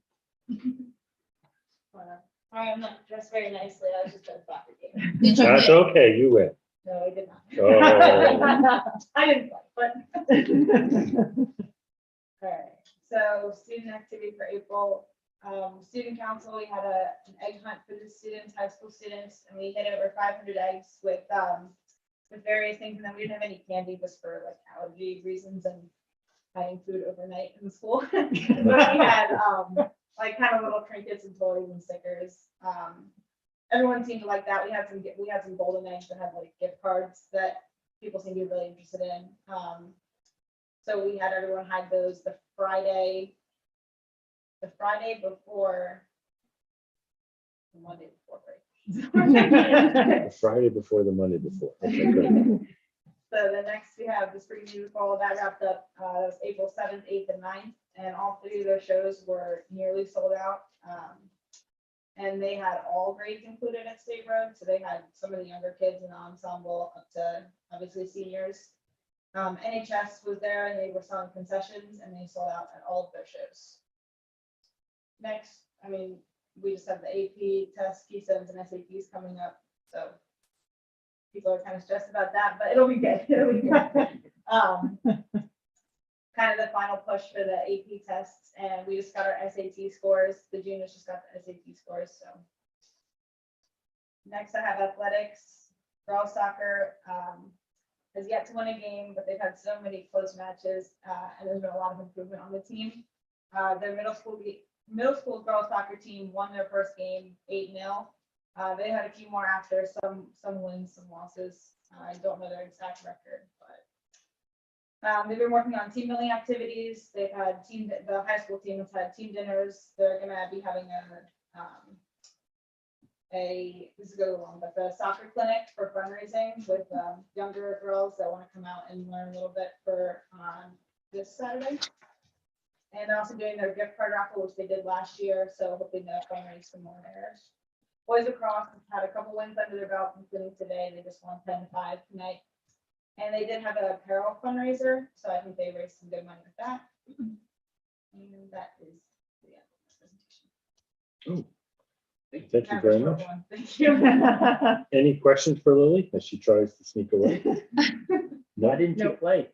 Sorry, I'm not dressed very nicely. I was just at a soccer game. That's okay, you win. No, I did not. Oh. I didn't play, but. All right, so student activity for April. Student council, we had an egg hunt for the students, high school students, and we hit over 500 eggs with various things. And then we didn't have any candy just for like allergy reasons and hiding food overnight in the school. But we had like kind of little trinkets and toys and stickers. Everyone seemed to like that. We had some golden eggs that had like gift cards that people seemed to be really interested in. So we had everyone hide those the Friday before the Monday before break. The Friday before the Monday before. Okay, good. So the next we have the spring musical that wrapped up. That was April 7th, 8th, and 9th, and all 3 of those shows were nearly sold out. And they had all grades included at State Road, so they had some of the younger kids in the ensemble up to obviously seniors. NHS was there and they were selling concessions and they sold out at all of their shows. Next, I mean, we just have the AP test, Keystones, and SATs coming up, so people are kind of stressed about that, but it'll be good. It'll be good. Kind of the final push for the AP tests, and we just got our SAT scores. The juniors just got the SAT scores. So next, I have athletics. Girls soccer has yet to win a game, but they've had so many close matches, and there's been a lot of improvement on the team. Their middle school girls soccer team won their first game 8-0. They had a few more after, some wins, some losses. I don't know their exact record, but They've been working on team building activities. They've had the high school team has had team dinners. They're gonna be having this is go along, but the soccer clinic for fundraising with younger girls that want to come out and learn a little bit for this Saturday. And they're also doing their gift card raffle, which they did last year. So hoping to fundraise some more there. Boys Across has had a couple wins under their belt, including today. They just won 10-5 tonight. And they did have a apparel fundraiser, so I think they raised some good money with that. And that is the end of my presentation. Thank you very much. Thank you. Any questions for Lily as she tries to sneak away? Why didn't you play?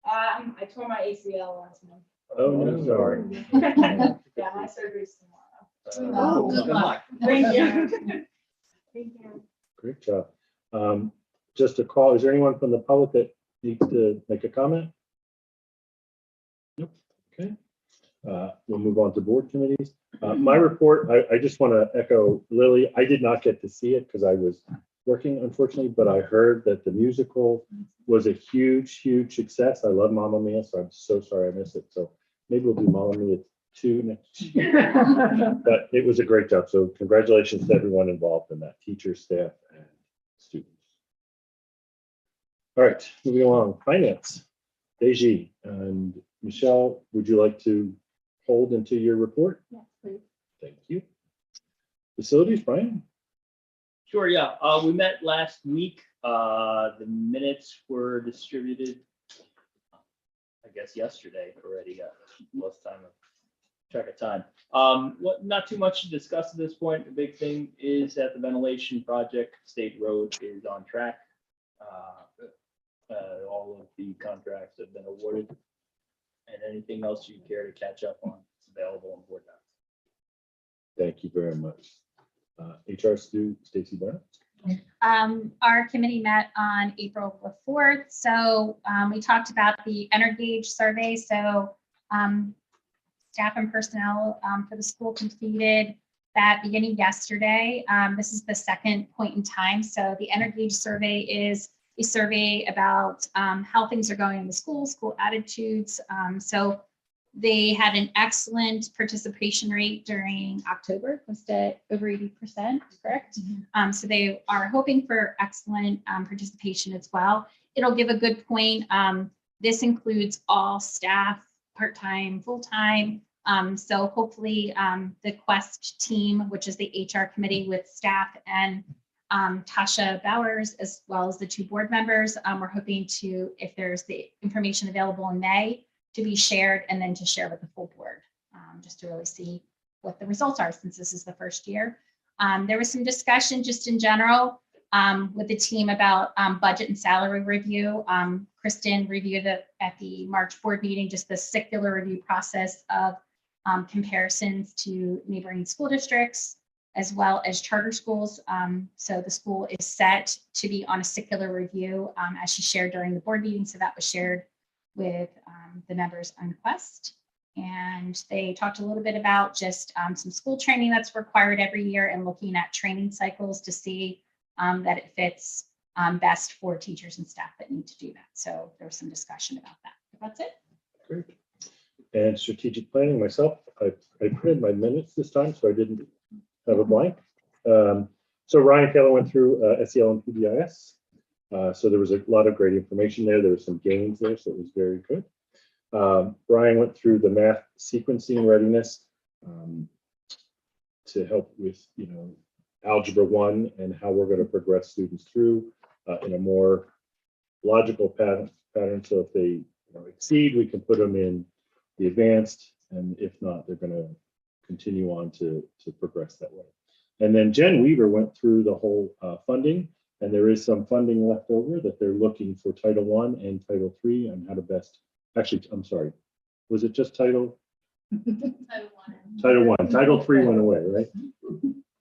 I tore my ACL last month. Oh, no, sorry. Yeah, my surgery's tomorrow. Good luck. Thank you. Thank you. Great job. Just a call. Is there anyone from the public that needs to make a comment? Nope. Okay. We'll move on to board committees. My report, I just want to echo Lily. I did not get to see it because I was working, unfortunately, but I heard that the musical was a huge, huge success. I love Mamma Mia, so I'm so sorry I missed it. So maybe we'll do Mamma Mia 2 next year. But it was a great job. So congratulations to everyone involved in that, teachers, staff, and students. All right, moving along, finance. Deji and Michelle, would you like to hold into your report? Yes, please. Thank you. Facilities, Brian? Sure, yeah. We met last week. The minutes were distributed, I guess, yesterday already. Lost time of track of time. Not too much to discuss at this point. The big thing is that the ventilation project, State Road, is on track. All of the contracts have been awarded. And anything else you care to catch up on, it's available on board docs. Thank you very much. HR Stu, Stacy Brown. Our committee met on April the 4th. So we talked about the Energage survey. So staff and personnel for the school completed that beginning yesterday. This is the second point in time. So the Energage survey is a survey about how things are going in the school attitudes. So they had an excellent participation rate during October, close to over 80%, correct? So they are hoping for excellent participation as well. It'll give a good point. This includes all staff, part-time, full-time. So hopefully the Quest team, which is the HR committee with staff and Tasha Bowers, as well as the 2 board members. We're hoping to, if there's the information available in May, to be shared and then to share with the full board, just to really see what the results are since this is the first year. There was some discussion just in general with the team about budget and salary review. Kristen reviewed it at the March board meeting, just the circular review process of comparisons to neighboring school districts, as well as charter schools. So the school is set to be on a circular review as she shared during the board meeting. So that was shared with the members on Quest. And they talked a little bit about just some school training that's required every year and looking at training cycles to see that it fits best for teachers and staff that need to do that. So there was some discussion about that. That's it. Great. And strategic planning, myself, I printed my minutes this time, so I didn't have a blank. So Ryan Taylor went through SEL and PBIS. So there was a lot of great information there. There were some gains there, so it was very good. Brian went through the math sequencing readiness to help with, Algebra 1 and how we're going to progress students through in a more logical pattern. So if they exceed, we can put them in the advanced, and if not, they're going to continue on to progress that way. And then Jen Weaver went through the whole funding, and there is some funding left over that they're looking for Title I and Title III on how to best, actually, I'm sorry, was it just Title? Title I. Title III went away, right?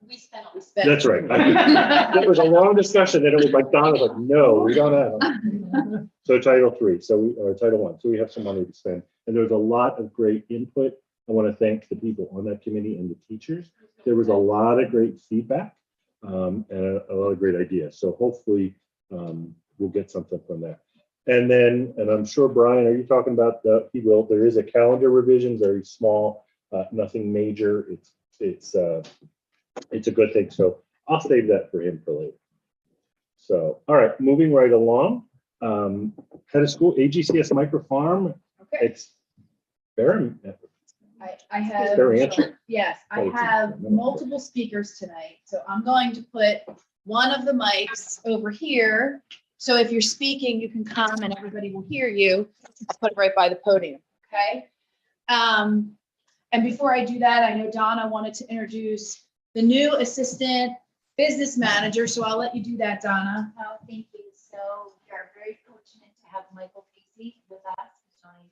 We spent. That's right. It was a long discussion, and it was like Don was like, no, we don't have them. So Title III, or Title I. So we have some money to spend. And there was a lot of great input. I want to thank the people on that committee and the teachers. There was a lot of great feedback and a lot of great ideas. So hopefully we'll get something from that. And then, and I'm sure Brian, are you talking about he will, there is a calendar revision, very small, nothing major. It's a good thing. So I'll save that for him for later. So, all right, moving right along. Head of school, AGCS Micro Farm. Okay, It's very, I have, very answer. yes, I have multiple speakers tonight, so I'm going to put one of the mics over here. So if you're speaking, you can come and everybody will hear you. Just put it right by the podium, okay? And before I do that, I know Donna wanted to introduce the new assistant business manager, so I'll let you do that, Donna. Oh, thank you. So we are very fortunate to have Michael Pssa with us, who joined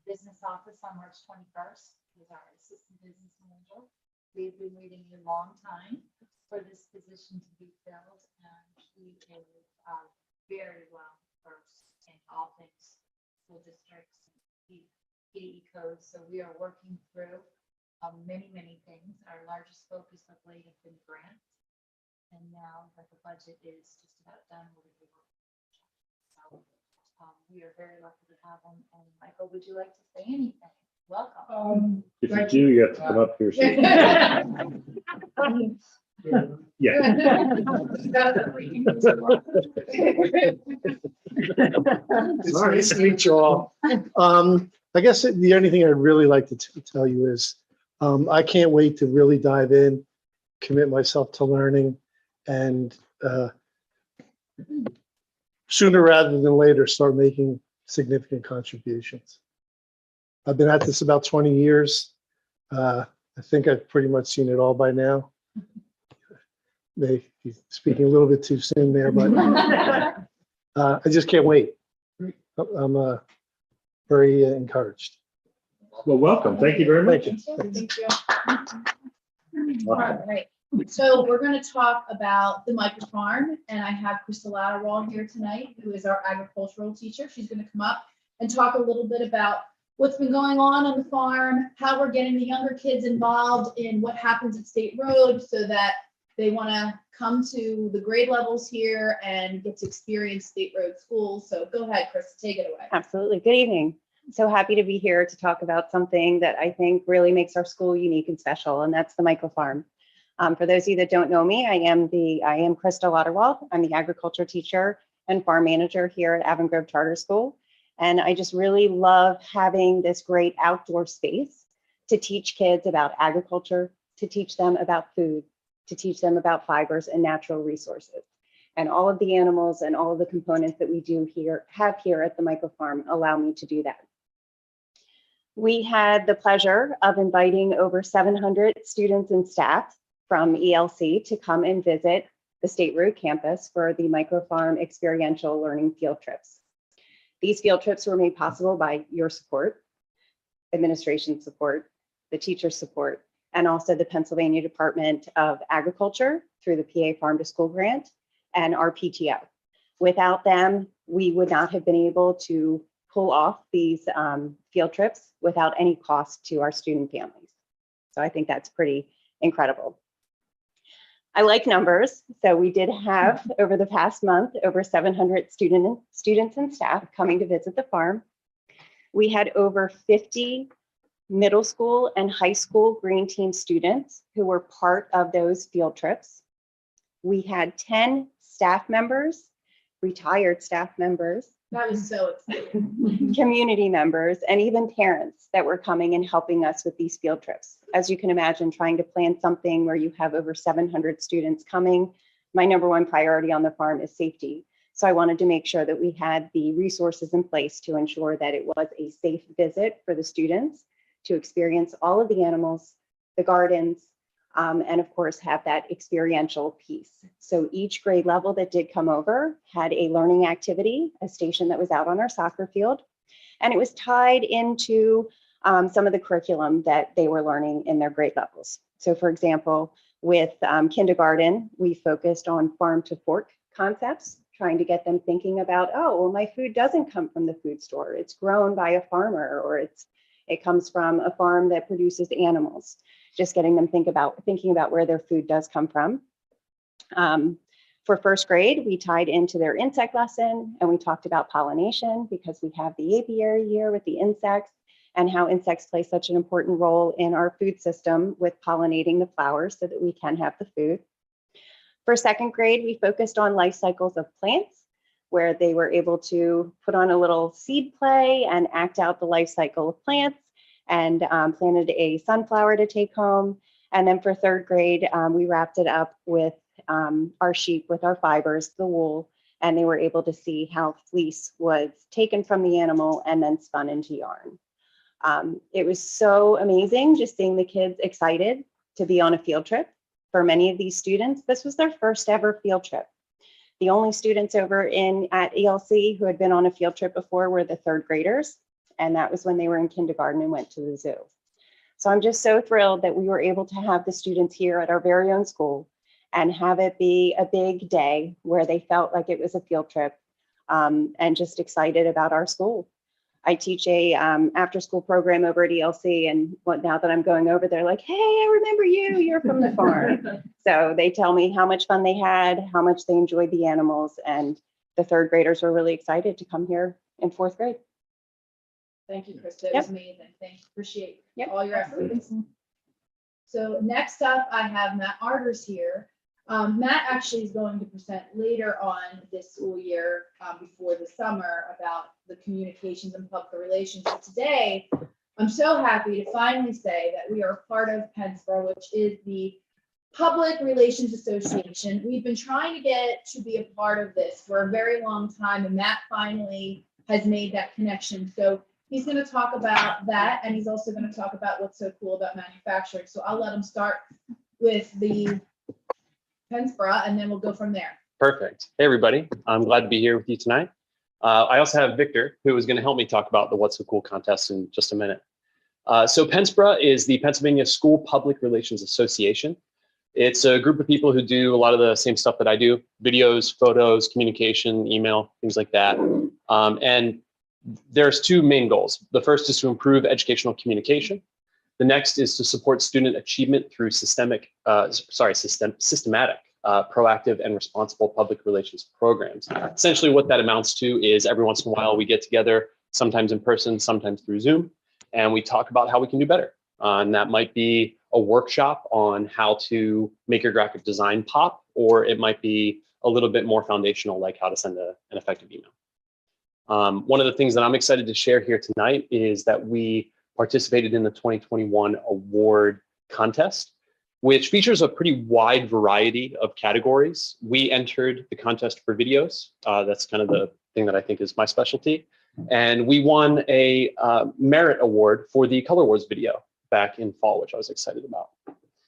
business office on March 21st. He's our assistant business manager. We've been waiting a long time for this position to be filled, and he is very well versed in all things school districts and PE codes. So we are working through many things. Our largest focus of late has been grants. And now that the budget is just about done, we're going to be working. So we are very lucky to have him. And Michael, would you like to say anything? Welcome. If you do, you have to come up here. So yeah. It's nice to meet you all. I guess the only thing I'd really like to tell you is I can't wait to really dive in, commit myself to learning, and sooner rather than later start making significant contributions. I've been at this about 20 years. I think I've pretty much seen it all by now. Maybe speaking a little bit too soon there, but I just can't wait. I'm very encouraged. Well, welcome. Thank you very much. Thank you. All right. So we're going to talk about the micro farm, and I have Crystal Latterwall here tonight, who is our agricultural teacher. She's going to come up and talk a little bit about what's been going on the farm, how we're getting the younger kids involved in what happens at State Road so that they want to come to the grade levels here and get to experience State Road schools. So go ahead, Chris, take it away. Absolutely. Good evening. So happy to be here to talk about something that I think really makes our school unique and special, and that's the micro farm. For those of you that don't know me, I am Crystal Latterwall. I'm the agriculture teacher and farm manager here at Avon Grove Charter School. And I just really love having this great outdoor space to teach kids about agriculture, to teach them about food, to teach them about fibers and natural resources. And all of the animals and all of the components that we have here at the micro farm allow me to do that. We had the pleasure of inviting over 700 students and staff from ELC to come and visit the State Road campus for the micro farm experiential learning field trips. These field trips were made possible by your support, administration support, the teacher support, and also the Pennsylvania Department of Agriculture through the PA Farm to School grant and our PTO. Without them, we would not have been able to pull off these field trips without any cost to our student families. So I think that's pretty incredible. I like numbers, so we did have over the past month over 700 students and staff coming to visit the farm. We had over 50 middle school and high school Green Team students who were part of those field trips. We had 10 staff members, retired staff members, That was so exciting. community members, and even parents that were coming and helping us with these field trips. As you can imagine, trying to plan something where you have over 700 students coming, my number one priority on the farm is safety. So I wanted to make sure that we had the resources in place to ensure that it was a safe visit for the students to experience all of the animals, the gardens, and of course have that experiential piece. So each grade level that did come over had a learning activity, a station that was out on our soccer field, and it was tied into some of the curriculum that they were learning in their grade levels. So for example, with kindergarten, we focused on farm to fork concepts, trying to get them thinking about, oh, well, my food doesn't come from the food store. It's grown by a farmer, or it comes from a farm that produces animals. Just getting them thinking about where their food does come from. For first grade, we tied into their insect lesson and we talked about pollination because we have the apiary year with the insects and how insects play such an important role in our food system with pollinating the flowers so that we can have the food. For second grade, we focused on life cycles of plants, where they were able to put on a little seed play and act out the life cycle of plants, and planted a sunflower to take home. And then for third grade, we wrapped it up with our sheep with our fibers, the wool, and they were able to see how fleece was taken from the animal and then spun into yarn. It was so amazing just seeing the kids excited to be on a field trip. For many of these students, this was their first ever field trip. The only students over at ELC who had been on a field trip before were the third graders, and that was when they were in kindergarten and went to the zoo. So I'm just so thrilled that we were able to have the students here at our very own school and have it be a big day where they felt like it was a field trip, and just excited about our school. I teach a after-school program over at ELC, and now that I'm going over, they're like, "Hey, I remember you. You're from the farm." So they tell me how much fun they had, how much they enjoyed the animals, and the third graders were really excited to come here in fourth grade. Thank you, Krista. It Yep. was amazing. Thanks. Appreciate Yep. all your efforts. So next up, I have Matt Arders here. Matt actually is going to present later on this school year, before the summer, about the communications and public relations. But today, I'm so happy to finally say that we are part of Pennsboro, which is the Public Relations Association. We've been trying to get to be a part of this for a very long time, and Matt finally has made that connection. So he's going to talk about that, and he's also going to talk about what's so cool about manufacturing. So I'll let him start with the Pennsboro, and then we'll go from there. Perfect. Hey, everybody. I'm glad to be here with you tonight. I also have Victor, who is going to help me talk about the What's So Cool contest in just a minute. So Pennsboro is the Pennsylvania School Public Relations Association. It's a group of people who do a lot of the same stuff that I do: videos, photos, communication, email, things like that. And there's two main goals. The first is to improve educational communication. The next is to support student achievement through systematic, proactive and responsible public relations programs. Essentially what that amounts to is every once in a while we get together, sometimes in person, sometimes through Zoom, and we talk about how we can do better. And that might be a workshop on how to make your graphic design pop, or it might be a little bit more foundational, like how to send an effective email. One of the things that I'm excited to share here tonight is that we participated in the 2021 award contest, which features a pretty wide variety of categories. We entered the contest for videos. That's kind of the thing that I think is my specialty. And we won a merit award for the Color Wars video back in fall, which I was excited about.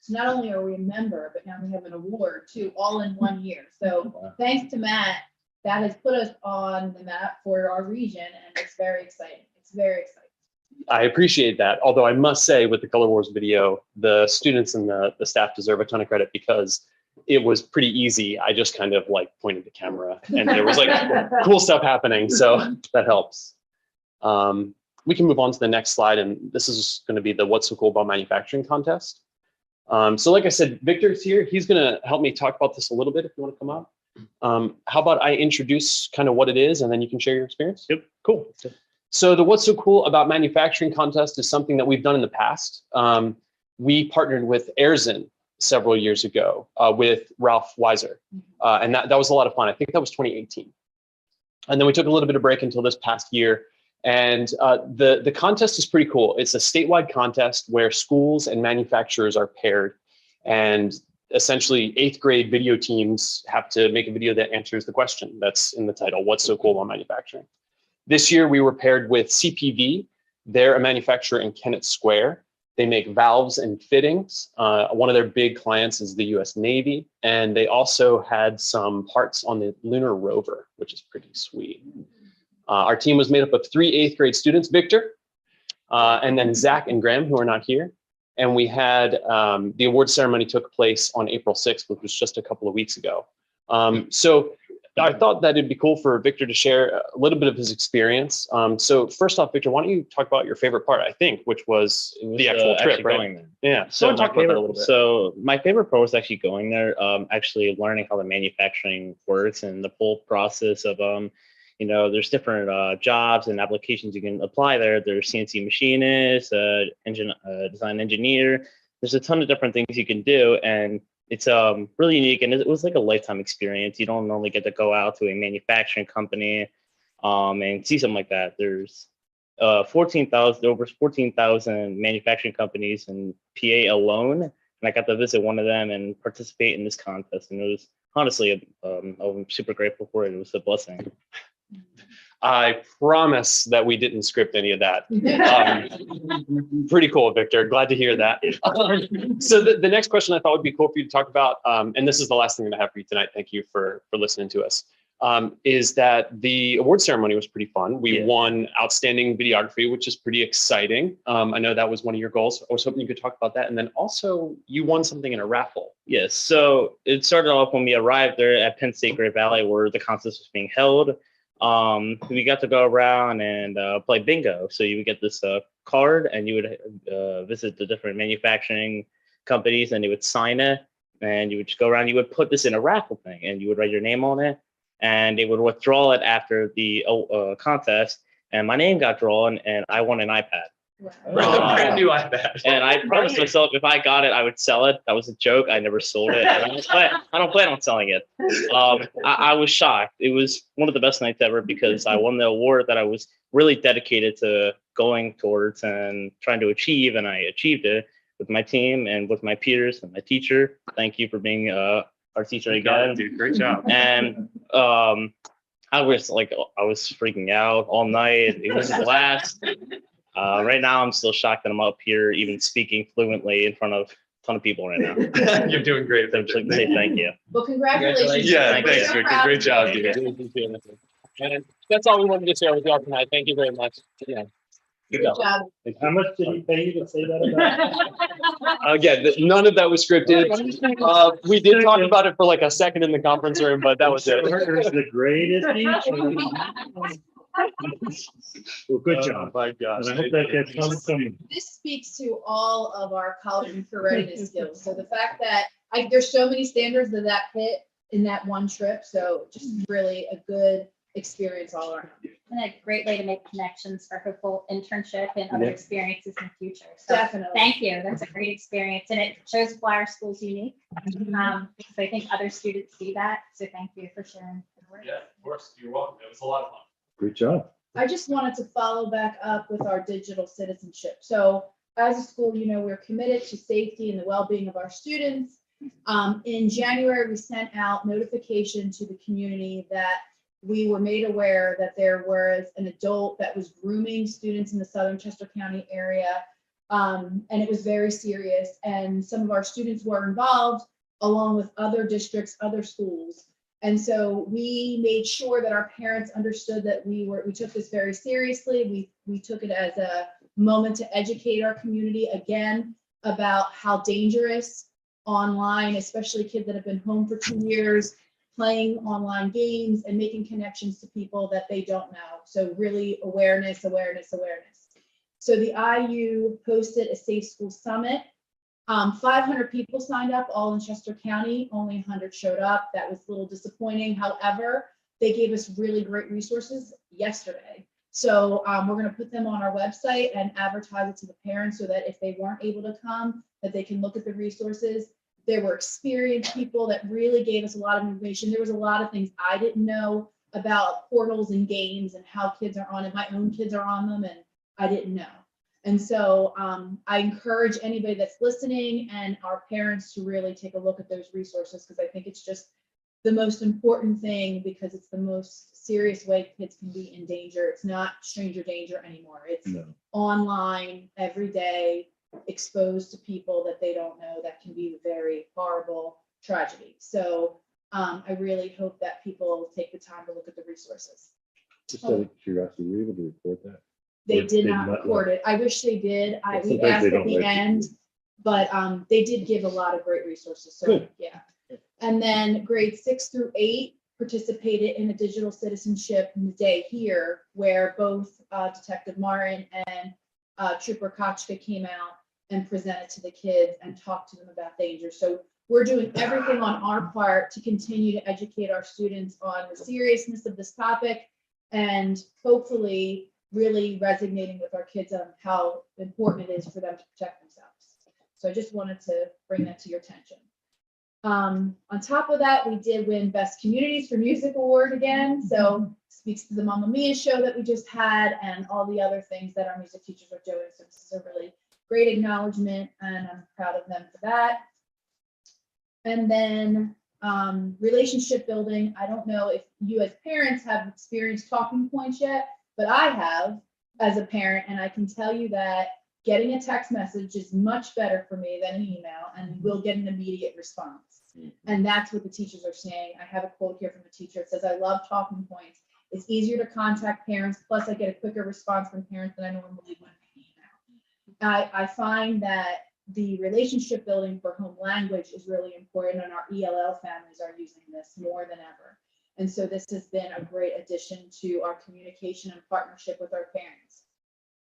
So not only are we a member, but now we have an award too, all in 1 year. So thanks to Matt, that has put us on the map for our region, and it's very exciting. It's very exciting. I appreciate that. Although I must say, with the Color Wars video, the students and the staff deserve a ton of credit because it was pretty easy. I just kind of like pointed the camera and there was like cool stuff happening. So that helps. We can move on to the next slide. And this is going to be the What's So Cool About Manufacturing contest. So like I said, Victor's here. He's going to help me talk about this a little bit if you want to come up. How about I introduce kind of what it is and then you can share your experience? Yep, cool. So the What's So Cool About Manufacturing contest is something that we've done in the past. We partnered with Airzin several years ago with Ralph Weiser. And that was a lot of fun. I think that was 2018. And then we took a little bit of break until this past year. And the contest is pretty cool. It's a statewide contest where schools and manufacturers are paired. And essentially 8th grade video teams have to make a video that answers the question that's in the title, What's So Cool About Manufacturing? This year, we were paired with CPV. They're a manufacturer in Kennett Square. They make valves and fittings. One of their big clients is the US Navy. And they also had some parts on the lunar rover, which is pretty sweet. Our team was made up of 3 8th grade students, Victor, and then Zach and Graham, who are not here. And we had the award ceremony took place on April 6th, which was just a couple of weeks ago. So I thought that it'd be cool for Victor to share a little bit of his experience. So first off, Victor, why don't you talk about your favorite part, I think, which was the actual trip, actually right? going there. Yeah, So so talk about that a little bit. So my favorite part was actually going there, actually learning how the manufacturing works and the whole process of there's different jobs and applications you can apply there. There's CNC machinist, design engineer. There's a ton of different things you can do, and it's really unique, and it was like a lifetime experience. You don't normally get to go out to a manufacturing company and see something like that. There's over 14,000 manufacturing companies in PA alone, and I got to visit one of them and participate in this contest, and it was honestly I'm super grateful for it. It was a blessing. I promise that we didn't script any of that. Pretty cool, Victor. Glad to hear that. So the next question I thought would be cool for you to talk about, and this is the last thing that I have for you tonight. Thank you for listening to us. Is that the award ceremony was pretty fun. We won outstanding videography, which is pretty exciting. I know that was one of your goals. I was hoping you could talk about that. And then also you won something in a raffle. Yes. So it started off when we arrived there at Penn State Great Valley, where the contest was being held. We got to go around and play bingo. So you would get this card, and you would visit the different manufacturing companies, and they would sign it, and you would just go around. You would put this in a raffle thing, and you would write your name on it, and they would withdraw it after the contest. And my name got drawn, and I won an iPad. Brand new iPad. And I promised myself if I got it, I would sell it. That was a joke. I never sold it. I don't plan on selling it. I was shocked. It was one of the best nights ever because I won the award that I was really dedicated to going towards and trying to achieve, and I achieved it with my team and with my peers and my teacher. Thank you for being our teacher again. Dude, great job. And I was freaking out all night. It was a blast. Right now, I'm still shocked that I'm up here even speaking fluently in front of a ton of people right now. You're doing great. I'm just like to say thank you. Well, congratulations. Yeah, Thank thanks, you. Victor. Great job, dude. And that's all we wanted to share with y'all tonight. Thank you very much. Yeah. Good job. How much did he pay you to say that about? Again, none of that was scripted. We did talk about it for like a second in the conference room, but that was it. Carter's the greatest teacher. Well, good job. My gosh. And I hope that gets some. This speaks to all of our college and career readiness skills. So the fact that there's so many standards that hit in that one trip. So just really a good experience all around. And a great way to make connections for hopeful internship and other Yeah. experiences in the future. So Definitely. thank you. That's a great experience. And it shows why our school's unique. So I think other students see that. So thank you for sharing. Yeah, of course. You're welcome. It was a lot of fun. Great job. I just wanted to follow back up with our digital citizenship. So as a school, we're committed to safety and the well-being of our students. In January, we sent out notification to the community that we were made aware that there was an adult that was grooming students in the Southern Chester County area. And it was very serious. And some of our students were involved along with other districts, other schools. And so we made sure that our parents understood that we took this very seriously. We took it as a moment to educate our community again about how dangerous online, especially kids that have been home for 2 years, playing online games and making connections to people that they don't know. So really awareness. So the IU posted a Safe School Summit. 500 people signed up, all in Chester County. Only 100 showed up. That was a little disappointing. However, they gave us really great resources yesterday. So we're going to put them on our website and advertise it to the parents so that if they weren't able to come, that they can look at the resources. There were experienced people that really gave us a lot of information. There was a lot of things I didn't know about portals and games and how kids are on it. My own kids are on them and I didn't know. And so I encourage anybody that's listening and our parents to really take a look at those resources because I think it's just the most important thing because it's the most serious way kids can be in danger. It's not stranger danger anymore. It's online every day, exposed to people that they don't know. That can be a very horrible tragedy. So I really hope that people take the time to look at the resources. Just out of curiosity, were you able to report that? They Or did they not not record it. I wish they did. Yeah, We sometimes asked they at don't the like to end, do. but they did give a lot of great resources. So Good. yeah. And then grades 6 through 8 participated in a digital citizenship day here where both Detective Martin and Trooper Kochka came out and presented to the kids and talked to them about danger. So we're doing everything on our part to continue to educate our students on the seriousness of this topic and hopefully really resonating with our kids on how important it is for them to protect themselves. So I just wanted to bring that to your attention. On top of that, we did win Best Communities for Music Award again. So speaks to the Mamma Mia show that we just had and all the other things that our music teachers are doing. So this is a really great acknowledgement and I'm proud of them for that. And then relationship building. I don't know if you as parents have experienced talking points yet, but I have as a parent, and I can tell you that getting a text message is much better for me than an email, and you will get an immediate response. And that's what the teachers are saying. I have a quote here from the teacher. It says, I love talking points. It's easier to contact parents, plus I get a quicker response from parents than I normally would in email. I find that the relationship building for home language is really important, and our ELL families are using this more than ever. And so this has been a great addition to our communication and partnership with our parents.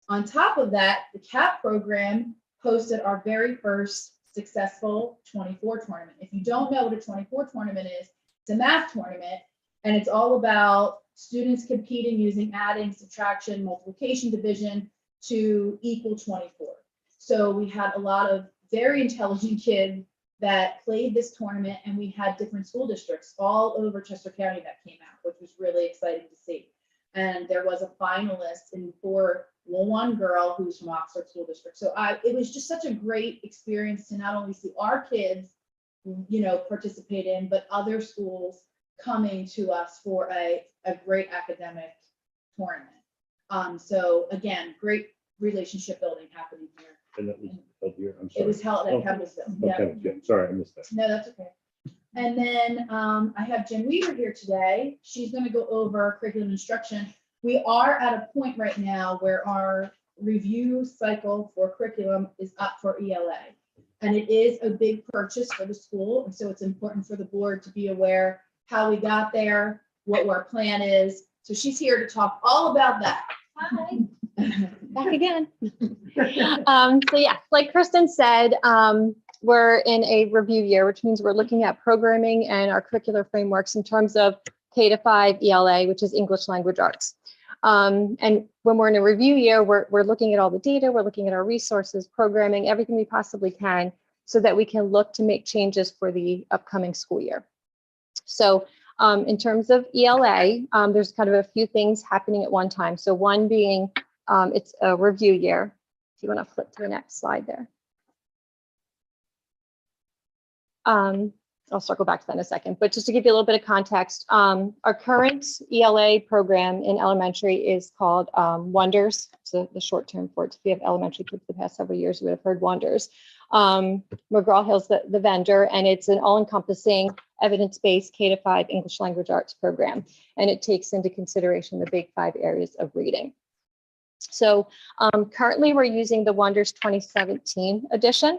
On top of that, the CAP program hosted our very first successful 24 tournament. If you don't know what a 24 tournament is, it's a math tournament, and it's all about students competing using adding, subtraction, multiplication, division to equal 24. So we had a lot of very intelligent kids that played this tournament, and we had different school districts all over Chester County that came out, which was really exciting to see. And there was a finalist for one girl who's from Oxford School District. So it was just such a great experience to not only see our kids, participate in, but other schools coming to us for a great academic tournament. So again, great relationship building happening here. And that was held here. I'm It sorry. was held at Oh, Campbellsville. Yeah. Okay, yeah, sorry, I missed that. No, that's okay. And then I have Jen Weaver here today. She's going to go over curriculum instruction. We are at a point right now where our review cycle for curriculum is up for ELA. And it is a big purchase for the school. And so it's important for the board to be aware how we got there, what our plan is. So she's here to talk all about that. Hi. Back again. So yeah, like Kristen said, we're in a review year, which means we're looking at programming and our curricular frameworks in terms of K-5 ELA, which is English Language Arts. And when we're in a review year, we're looking at all the data, we're looking at our resources, programming, everything we possibly can, so that we can look to make changes for the upcoming school year. So in terms of ELA, there's kind of a few things happening at one time. So one being, it's a review year. If you want to flip to the next slide there. I'll circle back to that in a second, but just to give you a little bit of context, our current ELA program in elementary is called Wonders. So the short term for it. If you have elementary kids the past several years, you would have heard Wonders. McGraw-Hill's the vendor, and it's an all-encompassing evidence-based K-5 English Language Arts program, and it takes into consideration the big 5 areas of reading. So currently we're using the Wonders 2017 edition,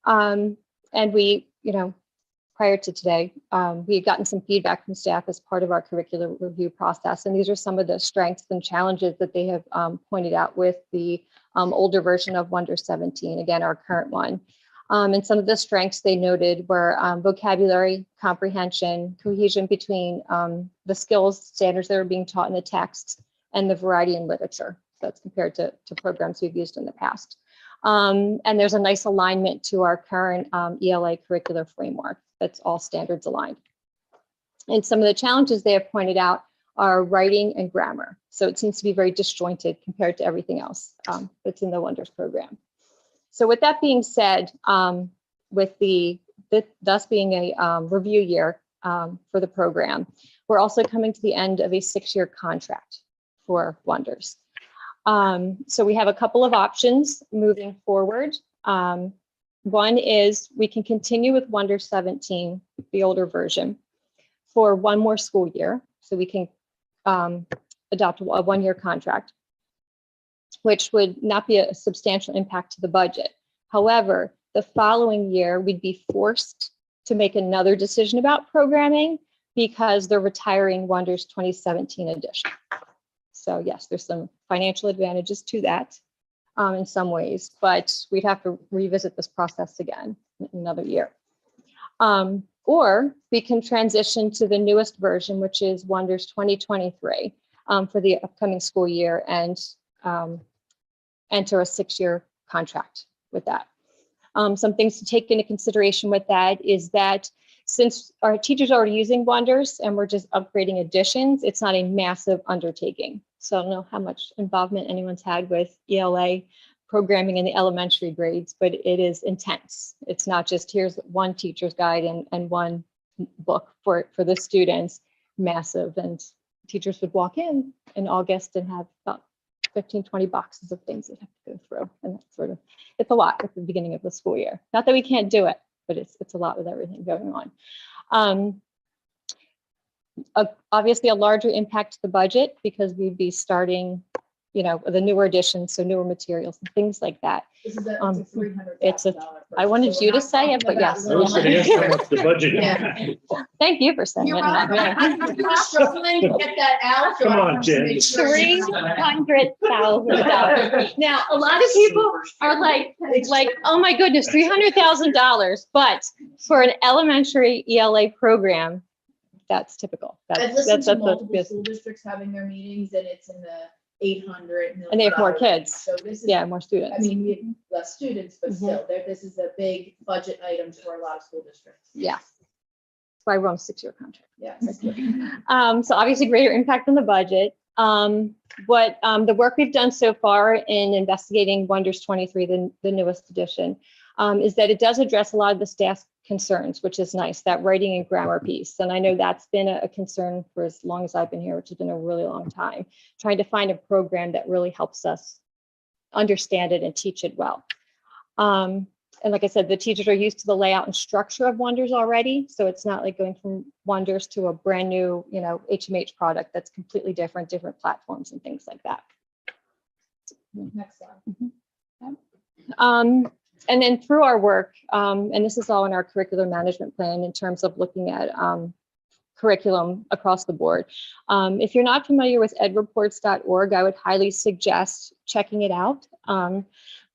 and we, prior to today, we had gotten some feedback from staff as part of our curricular review process, and these are some of the strengths and challenges that they have pointed out with the older version of Wonders 17, again, our current one. And some of the strengths they noted were vocabulary, comprehension, cohesion between the skills standards that are being taught in the text, and the variety in literature. So that's compared to programs we've used in the past. And there's a nice alignment to our current ELA curricular framework that's all standards aligned. And some of the challenges they have pointed out are writing and grammar. So it seems to be very disjointed compared to everything else that's in the Wonders program. So with that being said, with thus being a review year for the program, we're also coming to the end of a 6-year contract for Wonders. So we have a couple of options moving forward. One is we can continue with Wonders 17, the older version, for one more school year. So we can adopt a 1-year contract, which would not be a substantial impact to the budget. However, the following year, we'd be forced to make another decision about programming because they're retiring Wonders 2017 edition. So yes, there's some financial advantages to that in some ways, but we'd have to revisit this process again in another year. Or we can transition to the newest version, which is Wonders 2023 for the upcoming school year, and enter a 6-year contract with that. Some things to take into consideration with that is that since our teachers are already using Wonders and we're just upgrading additions, it's not a massive undertaking. So I don't know how much involvement anyone's had with ELA programming in the elementary grades, but it is intense. It's not just here's one teacher's guide and one book for the students, massive. And teachers would walk in August and have about 15, 20 boxes of things they have to go through. And that's sort of, it's a lot at the beginning of the school year. Not that we can't do it, but it's a lot with everything going on. Obviously a larger impact to the budget because we'd be starting, you know, the newer editions, so newer materials and things like that. This is a $300,000. It's a, I wanted you to say it, but yes. I was gonna ask how much the budget. Yeah. Thank you for saying You're it. welcome. You were struggling to get that out. so Come I on, wanted to Jen. make sure- $300,000. Now, a lot of people are like, oh my goodness, $300,000. But for an elementary ELA program, that's typical. I've listened to multiple school districts having their meetings and it's in the 800 million. And they have more kids. So this is, Yeah, more students. I mean, we have less students, but Mhm. still, this is a big budget item for a lot of school districts. Yeah. That's why we're on a 6-year contract. Yes. So obviously greater impact on the budget. What the work we've done so far in investigating Wonders 23, the newest edition, is that it does address a lot of the staff concerns, which is nice, that writing and grammar piece. And I know that's been a concern for as long as I've been here, which has been a really long time, trying to find a program that really helps us understand it and teach it well. And like I said, the teachers are used to the layout and structure of Wonders already. So it's not like going from Wonders to a brand new, you know, HMH product that's completely different platforms and things like that. Next slide. And then through our work, and this is all in our curricular management plan in terms of looking at curriculum across the board. If you're not familiar with edreports.org, I would highly suggest checking it out.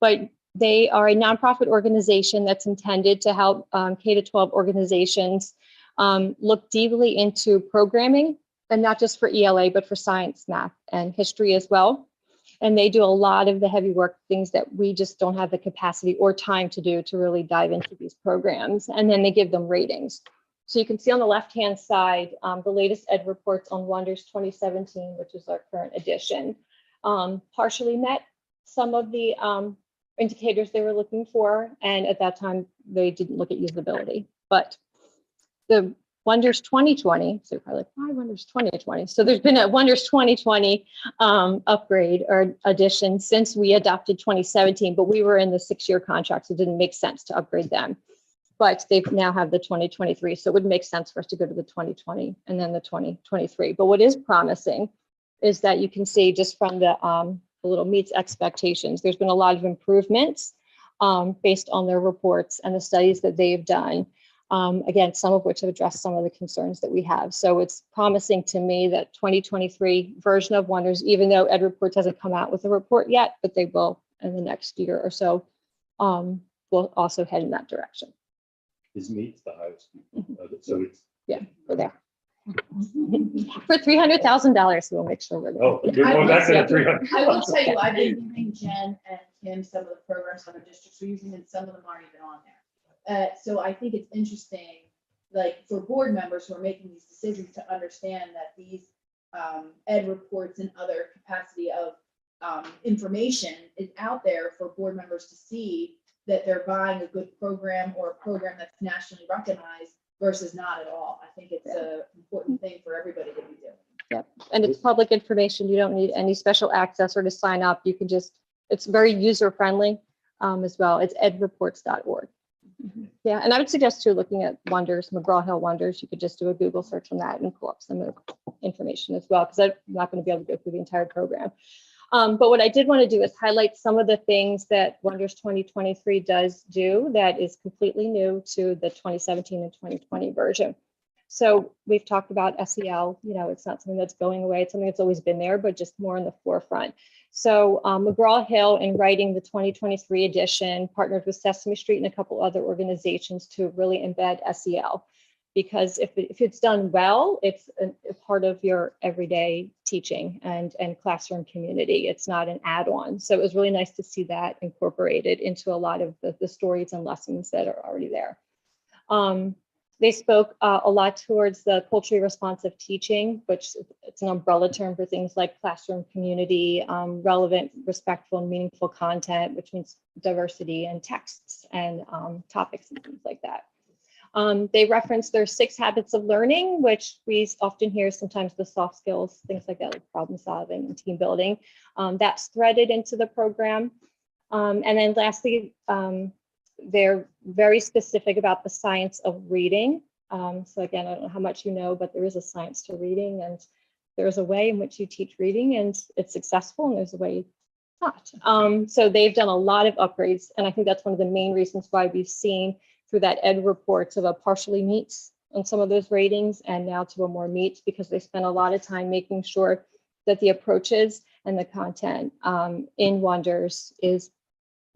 But they are a nonprofit organization that's intended to help K-12 organizations look deeply into programming, and not just for ELA, but for science, math, and history as well. And they do a lot of the heavy work, things that we just don't have the capacity or time to do to really dive into these programs. And then they give them ratings. So you can see on the left-hand side, the latest Ed reports on Wonders 2017, which is our current edition, partially met some of the indicators they were looking for. And at that time, they didn't look at usability. But the Wonders 2020, so probably like, why Wonders 2020? So there's been a Wonders 2020 upgrade or addition since we adopted 2017, but we were in the 6-year contract, so it didn't make sense to upgrade them. But they now have the 2023, so it would make sense for us to go to the 2020 and then the 2023. But what is promising is that you can see just from the little meets expectations, there's been a lot of improvements based on their reports and the studies that they've done. Again, some of which have addressed some of the concerns that we have. So it's promising to me that 2023 version of Wonders, even though Ed Reports hasn't come out with a report yet, but they will in the next year or so, will also head in that direction. Is meets the highest. So it's. Yeah, we're there. For $300,000, we'll make sure we're there. Oh, you're going back to the 300. I will tell you, I've been giving Jen and Kim some of the programs other districts are using, and some of them aren't even on there. So I think it's interesting, like for board members who are making these decisions, to understand that these Ed reports and other capacity of information is out there for board members to see that they're buying a good program or a program that's nationally recognized versus not at all. I think it's an important thing for everybody to be doing. Yep. And it's public information. You don't need any special access or to sign up. You can just, it's very user friendly as well. It's edreports.org. Yeah, and I would suggest too, looking at Wonders, McGraw-Hill Wonders, you could just do a Google search on that and pull up some of the information as well, because I'm not going to be able to go through the entire program. But what I did want to do is highlight some of the things that Wonders 2023 does do that is completely new to the 2017 and 2020 version. So we've talked about SEL, it's not something that's going away. It's something that's always been there, but just more in the forefront. So McGraw-Hill, in writing the 2023 edition, partnered with Sesame Street and a couple other organizations to really embed SEL. Because if it's done well, it's a part of your everyday teaching and classroom community. It's not an add-on. So it was really nice to see that incorporated into a lot of the stories and lessons that are already there. They spoke a lot towards the culturally responsive teaching, which it's an umbrella term for things like classroom community, relevant, respectful, and meaningful content, which means diversity and texts and topics and things like that. They referenced their 6 habits of learning, which we often hear sometimes the soft skills, things like that, like problem solving and team building. That's threaded into the program. And then lastly, they're very specific about the science of reading. So again, I don't know how much you know, but there is a science to reading, and there's a way in which you teach reading and it's successful, and there's a way not. So they've done a lot of upgrades, and I think that's one of the main reasons why we've seen through that ed reports of a partially meets on some of those ratings and now to a more meets, because they spend a lot of time making sure that the approaches and the content in Wonders is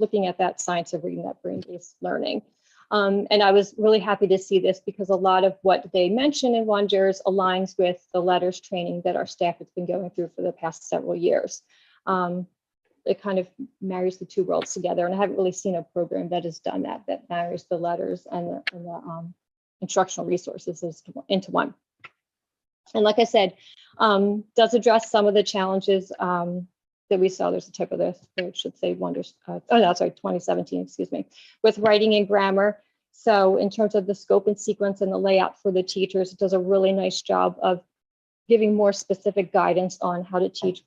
looking at that science of reading, that brain-based learning. And I was really happy to see this because a lot of what they mention in Wonders aligns with the letters training that our staff has been going through for the past several years. It kind of marries the two worlds together. And I haven't really seen a program that has done that, that marries the letters and the instructional resources into one. And like I said, does address some of the challenges that we saw. There's a typo there, it should say Wonders, 2017, excuse me, with writing and grammar. So in terms of the scope and sequence and the layout for the teachers, it does a really nice job of giving more specific guidance on how to teach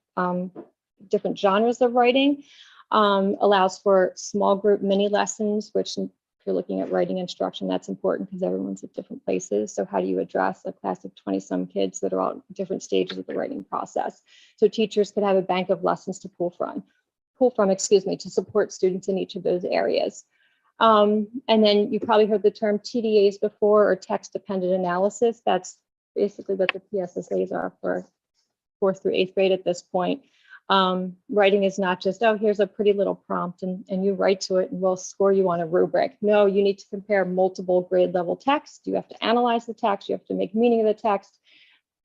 different genres of writing, allows for small group mini lessons, which if you're looking at writing instruction, that's important because everyone's at different places. So how do you address a class of 20 some kids that are all at different stages of the writing process? So teachers could have a bank of lessons to pull from, to support students in each of those areas. And then you probably heard the term TDAs before, or text dependent analysis. That's basically what the PSSAs are for 4th through 8th grade at this point. Writing is not just, oh, here's a pretty little prompt and you write to it and we'll score you on a rubric. No, you need to compare multiple grade level text. You have to analyze the text. You have to make meaning of the text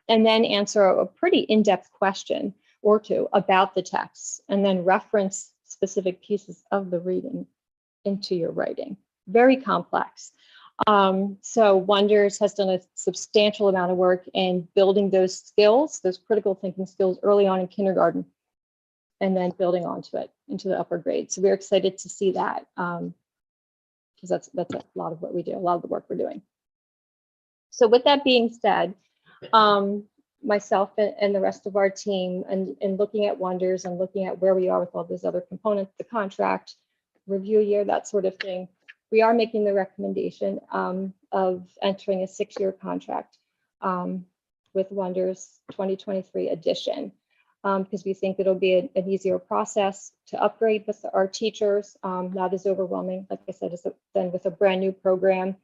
and then answer a pretty in-depth question or two about the text and then reference specific pieces of the reading into your writing. Very complex. So Wonders has done a substantial amount of work in building those skills, those critical thinking skills early on in kindergarten, and then building onto it into the upper grades. So we're excited to see that because that's a lot of what we do, a lot of the work we're doing. So with that being said, myself and the rest of our team and looking at Wonders and looking at where we are with all those other components, the contract, review year, that sort of thing, we are making the recommendation of entering a 6-year contract with Wonders 2023 edition. Because we think it'll be an easier process to upgrade with our teachers, not as overwhelming, like I said, than with a brand new program,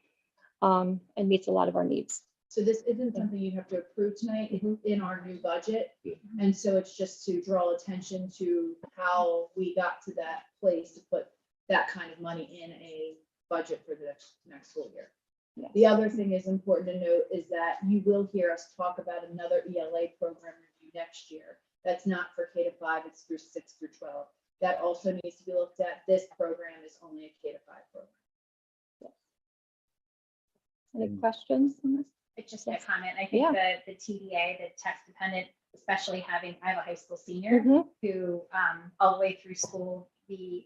and meets a lot of our needs. So this isn't something you have to approve tonight, it's in our new budget. And so it's just to draw attention to how we got to that place to put that kind of money in a budget for the next school year. Yes. The other thing is important to note is that you will hear us talk about another ELA program review next year. That's not for K-5, it's through 6 through 12. That also needs to be looked at. This program is only a K-5 program. Any questions on this? It's just a comment. I think the TDA, the text dependent, especially I have a high school senior who all the way through school, the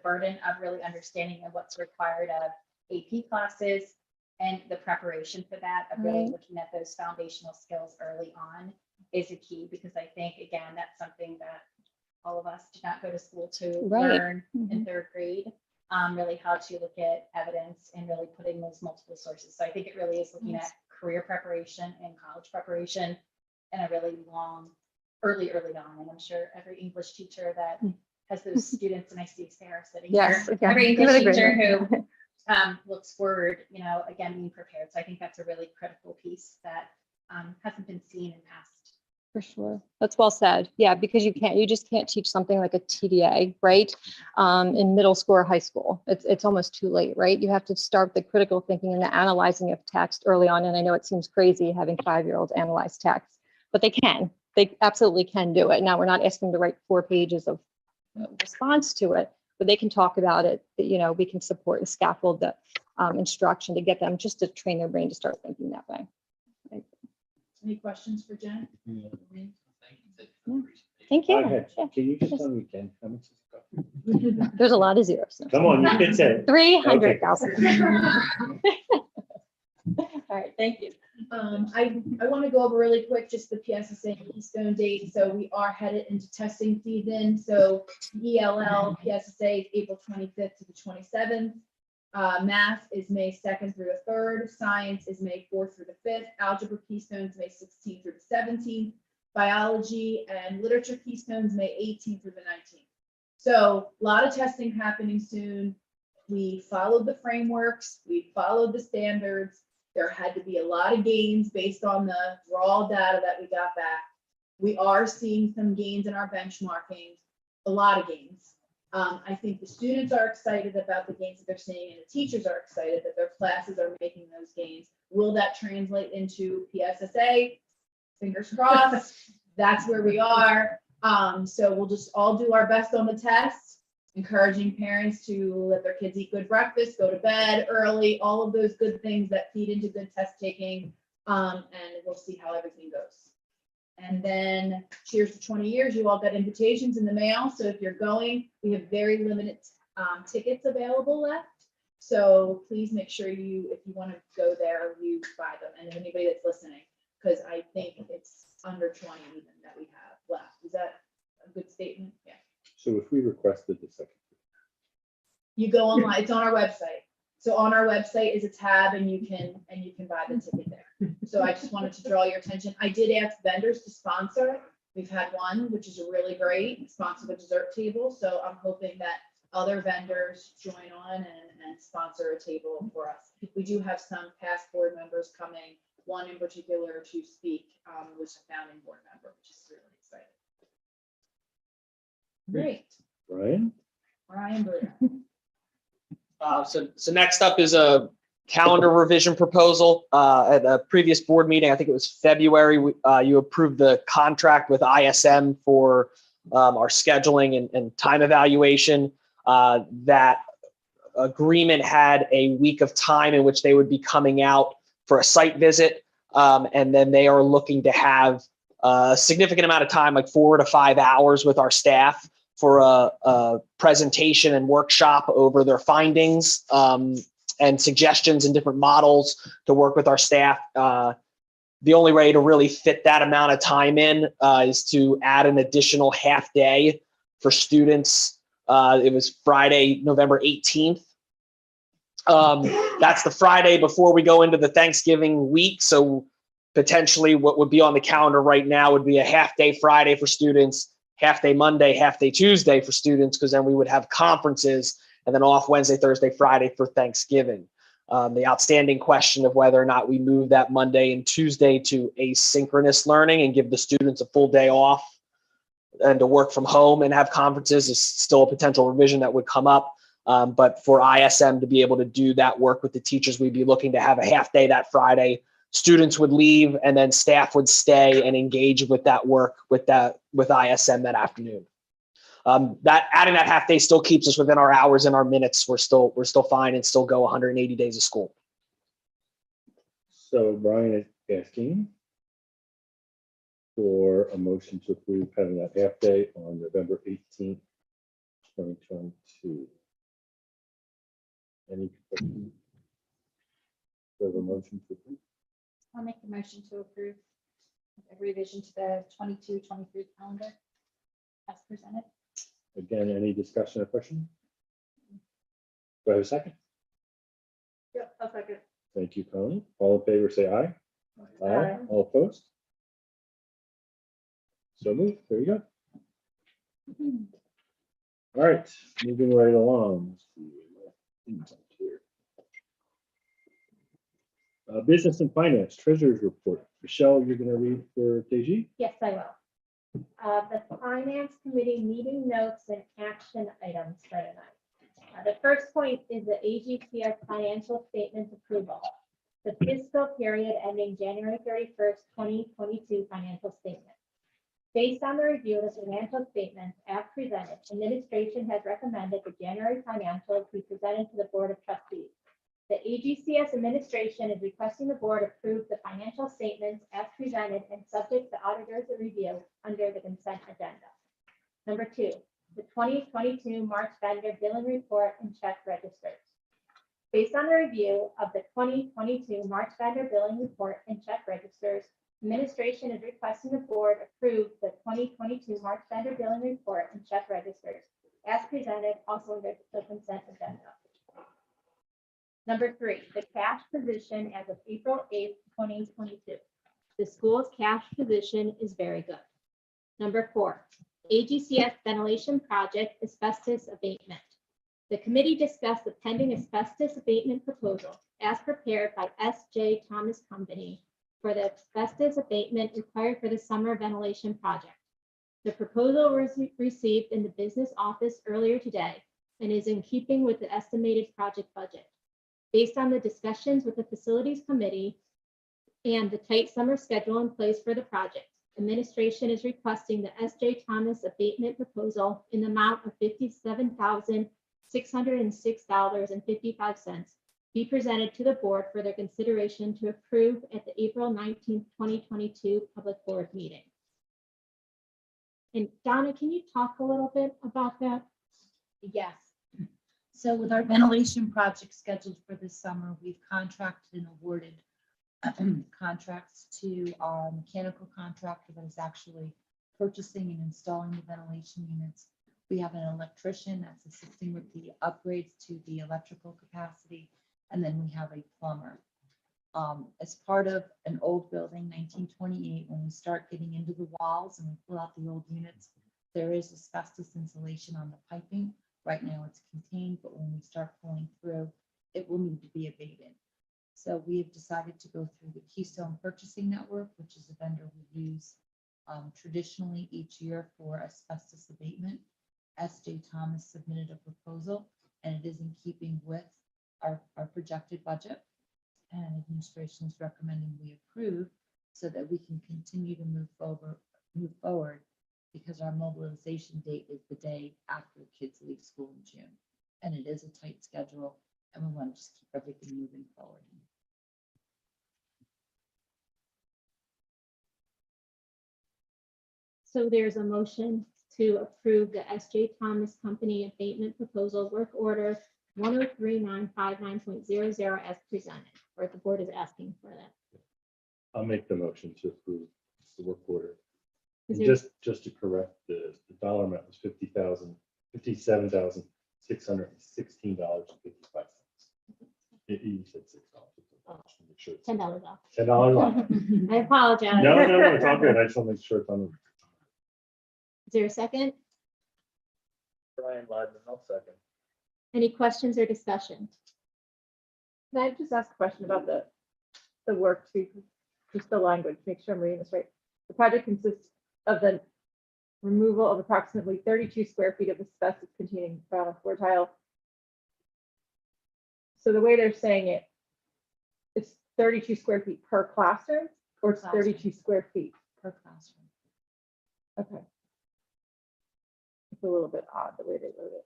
burden of really understanding of what's required of AP classes and the preparation for that, of really looking at those foundational skills early on is a key, because I think, again, that's something that all of us did not go to school to learn in 3rd grade, really how to look at evidence and really putting those multiple sources. So I think it really is looking at career preparation and college preparation in a really long, early on. And I'm sure every English teacher that has those students, and I see Sarah sitting here, every English teacher who looks forward, again, being prepared. So I think that's a really critical piece that hasn't been seen in past. For sure. That's well said. Yeah, because you just can't teach something like a TDA, right? In middle school or high school. It's almost too late, right? You have to start the critical thinking and the analyzing of text early on. And I know it seems crazy having 5-year-olds analyze text, but they can. They absolutely can do it. Now, we're not asking them to write 4 pages of response to it, but they can talk about it. We can support and scaffold the instruction to get them just to train their brain to start thinking that way. Any questions for Jen? Thank you. Go ahead. Yeah. Can you just tell me again how much is it? There's a lot of zeros. Come on, you can say it. 300,000. All right, thank you. I want to go over really quick just the PSSA and Keystone date. So we are headed into testing season. So ELL PSSA is April 25th to the 27th. Math is May 2nd through the 3rd. Science is May 4th through the 5th. Algebra Keystones May 16th through the 17th. Biology and Literature Keystones May 18th through the 19th. So a lot of testing happening soon. We followed the frameworks. We followed the standards. There had to be a lot of gains based on the raw data that we got back. We are seeing some gains in our benchmarking, a lot of gains. I think the students are excited about the gains that they're seeing, and the teachers are excited that their classes are making those gains. Will that translate into PSSA? Fingers crossed. That's where we are. So we'll just all do our best on the test, encouraging parents to let their kids eat good breakfast, go to bed early, all of those good things that feed into good test taking. And we'll see how everything goes. And then cheers to 20 years. You all got invitations in the mail. So if you're going, we have very limited tickets available left. So please make sure if you want to go there, you buy them. And anybody that's listening, because I think it's under 20 even that we have left. Is that a good statement? Yeah. So if we requested the second. You go online, it's on our website. So on our website is a tab and you can buy the ticket there. So I just wanted to draw your attention. I did ask vendors to sponsor. We've had one, which is a really great, sponsor the dessert table. So I'm hoping that other vendors join on and sponsor a table for us. We do have some past board members coming, one in particular to speak, was a founding board member, which is really exciting. Great. Brian Bruder. So next up is a calendar revision proposal. At a previous board meeting, I think it was February, you approved the contract with ISM for our scheduling and time evaluation. That agreement had a week of time in which they would be coming out for a site visit. And then they are looking to have a significant amount of time, like 4 to 5 hours with our staff for a presentation and workshop over their findings and suggestions and different models to work with our staff. The only way to really fit that amount of time in is to add an additional half day for students. It was Friday, November 18th. That's the Friday before we go into the Thanksgiving week. So potentially what would be on the calendar right now would be a half day Friday for students, half day Monday, half day Tuesday for students, because then we would have conferences and then off Wednesday, Thursday, Friday for Thanksgiving. The outstanding question of whether or not we move that Monday and Tuesday to asynchronous learning and give the students a full day off and to work from home and have conferences is still a potential revision that would come up. But for ISM to be able to do that work with the teachers, we'd be looking to have a half day that Friday. Students would leave and then staff would stay and engage with that work with ISM that afternoon. That adding that half day still keeps us within our hours and our minutes. We're still fine and still go 180 days of school. So Brian is asking for a motion to approve having that half day on November 18th, 2022. Any questions? Do we have a motion to approve? I'll make the motion to approve a revision to the 22-23 calendar as presented. Again, any discussion or question? Do I have a second? Yep, I'll second. Thank you, Colleen. All in favor, say aye. Aye. All opposed? So moved. There you go. All right, moving right along. Let's see what things up here. Business and Finance Treasurer's Report. Michelle, you're gonna read for Teji? Yes, I will. The Finance Committee meeting notes and action items for tonight. The first point is the AGCS financial statements approval. The fiscal period ending January 31st, 2022 financial statement. Based on the review of the financial statements as presented, administration has recommended the January financials be presented to the Board of Trustees. The AGCS administration is requesting the board approve the financial statements as presented and subject to auditors review under the consent agenda. Number 2, the 2022 March vendor billing report and check registers. Based on the review of the 2022 March vendor billing report and check registers, administration is requesting the board approve the 2022 March vendor billing report and check registers as presented, also under the consent agenda. Number 3, the cash position as of April 8th, 2022. The school's cash position is very good. Number 4, AGCS ventilation project asbestos abatement. The committee discussed the pending asbestos abatement proposal as prepared by S.J. Thomas Company for the asbestos abatement required for the summer ventilation project. The proposal was received in the business office earlier today and is in keeping with the estimated project budget. Based on the discussions with the facilities committee and the tight summer schedule in place for the project, administration is requesting the S.J. Thomas abatement proposal in the amount of $57,606.55 be presented to the board for their consideration to approve at the April 19th, 2022 public board meeting. And Donna, can you talk a little bit about that? Yes. So with our ventilation project scheduled for this summer, we've contracted and awarded contracts to our mechanical contractor that is actually purchasing and installing the ventilation units. We have an electrician that's assisting with the upgrades to the electrical capacity. And then we have a plumber. As part of an old building, 1928, when we start getting into the walls and we pull out the old units, there is asbestos insulation on the piping. Right now it's contained, but when we start pulling through, it will need to be abated. So we have decided to go through the Keystone Purchasing Network, which is a vendor we use traditionally each year for asbestos abatement. S.J. Thomas submitted a proposal, and it is in keeping with our projected budget, and administration is recommending we approve so that we can continue to move forward because our mobilization date is the day after kids leave school in June, and it is a tight schedule, and we want to just keep everything moving forward. So there's a motion to approve the S.J. Thomas Company abatement proposal work order 103-959.00 as presented, or if the board is asking for that. I'll make the motion to approve the work order. Is And there- just to correct, the dollar amount was $57,616.55. You said $6. Make sure it's $10 off. $10 off. I apologize. No, it's all good. I just want to make sure it's on the. Is there a second? Brian Ladman, I'll second. Any questions or discussion? Can I just ask a question about the work too, just the language, make sure I'm reading this right. The project consists of the removal of approximately 32 square feet of asbestos containing ground floor tile. So the way they're saying it, it's 32 square feet per classroom, or it's 32 square feet Per classroom. Okay. It's a little bit odd the way they wrote it.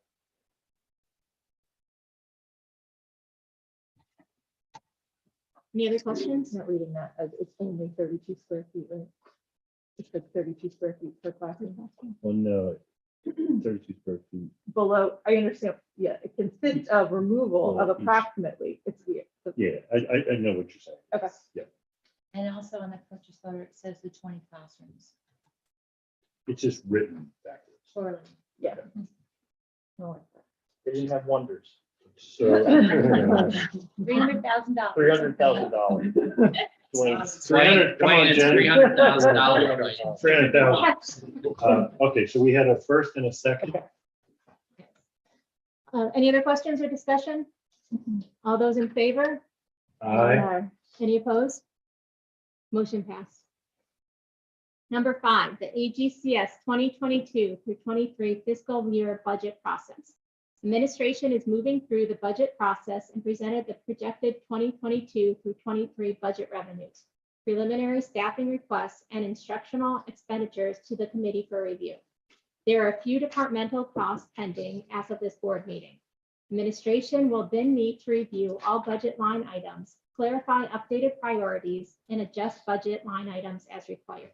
Any other questions? Not reading that as it's only 32 square feet, right? It's like 32 square feet per classroom. Well, no, 32 square feet. Below, I understand, yeah, it consists of removal of Below each. approximately, it's weird. Yeah, I know what you're saying. Okay. Yeah, And also on the purchase order, it says the 20 classrooms. it's just written backwards. Surely. Yeah. No, like that. They didn't have wonders. So. $300,000. $300,000. $300,000, come on, Jen. $300,000. $300,000. Okay, so we had a first and a second. Any other questions or discussion? All those in favor? Aye. Any opposed? Motion passed. Number 5, the AGCS 2022 through 23 fiscal year budget process. Administration is moving through the budget process and presented the projected 2022 through 23 budget revenues, preliminary staffing requests, and instructional expenditures to the committee for review. There are a few departmental costs pending as of this board meeting. Administration will then need to review all budget line items, clarify updated priorities, and adjust budget line items as required.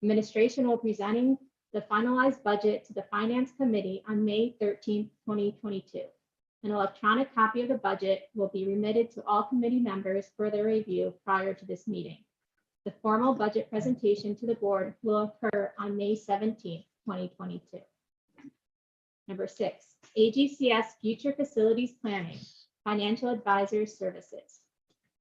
Administration will be presenting the finalized budget to the Finance Committee on May 13, 2022. An electronic copy of the budget will be remitted to all committee members for their review prior to this meeting. The formal budget presentation to the board will occur on May 17, 2022. Number 6, AGCS Future Facilities Planning, Financial Advisors Services.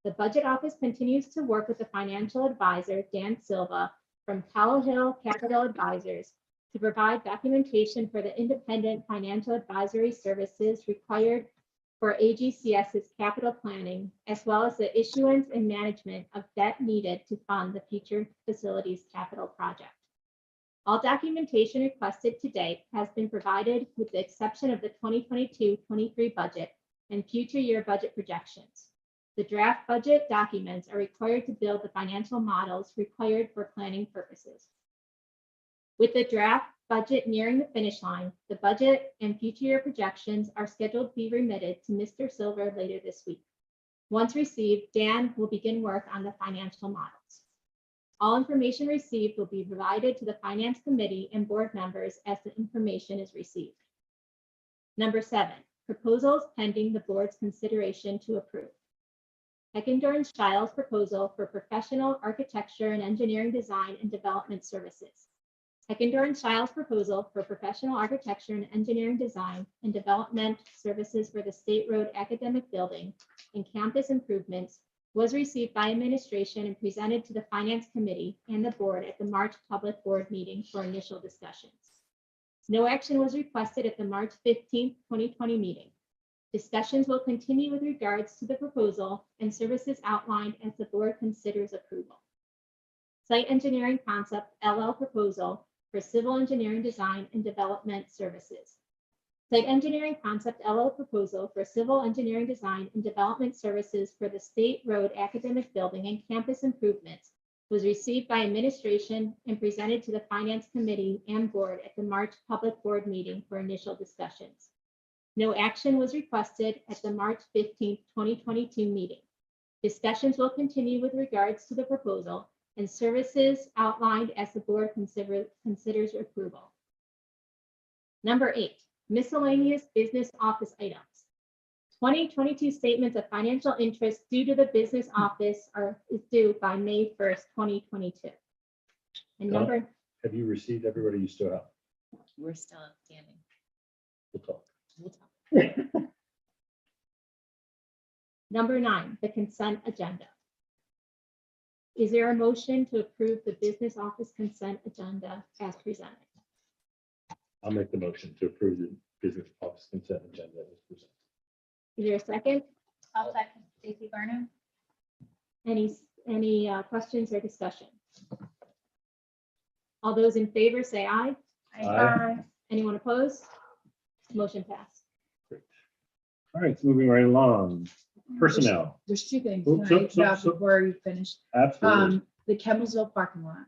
The Budget Office continues to work with the financial advisor, Dan Silva, from Powell Hill Capital Advisors to provide documentation for the independent financial advisory services required for AGCS's capital planning, as well as the issuance and management of debt needed to fund the future facilities capital project. All documentation requested to date has been provided with the exception of the 2022-23 budget and future year budget projections. The draft budget documents are required to build the financial models required for planning purposes. With the draft budget nearing the finish line, the budget and future year projections are scheduled to be remitted to Mr. Silver later this week. Once received, Dan will begin work on the financial models. All information received will be provided to the Finance Committee and board members as the information is received. Number 7, proposals pending the board's consideration to approve. Heckendorn Stiles proposal for professional architecture and engineering design and development services. Heckendorn Stiles proposal for professional architecture and engineering design and development services for the State Road Academic Building and campus improvements was received by administration and presented to the Finance Committee and the board at the March public board meeting for initial discussions. No action was requested at the March 15, 2020 meeting. Discussions will continue with regards to the proposal and services outlined as the board considers approval. Site engineering concept Ela proposal for civil engineering design and development services. Site engineering concept Ela proposal for civil engineering design and development services for the State Road Academic Building and campus improvements was received by administration and presented to the Finance Committee and board at the March public board meeting for initial discussions. No action was requested at the March 15, 2022 meeting. Discussions will continue with regards to the proposal and services outlined as the board considers approval. Number 8, miscellaneous business office items. 2022 statements of financial interest due to the business office is due by May 1st, 2022. And Done. number, Have you received everybody you still have? We're still outstanding. We'll talk. We'll talk. number 9, the consent agenda. Is there a motion to approve the business office consent agenda as presented? I'll make the motion to approve the business office consent agenda as presented. Is there a second? I'll second Stacy Barnum. Any questions or discussion? All those in favor say aye. Aye. Anyone opposed? Motion passed. All right, moving right along. Personnel. There's 2 things Oops, can I oops, about oops, oops. before you finish. Absolutely. The Kemmelsville parking lot.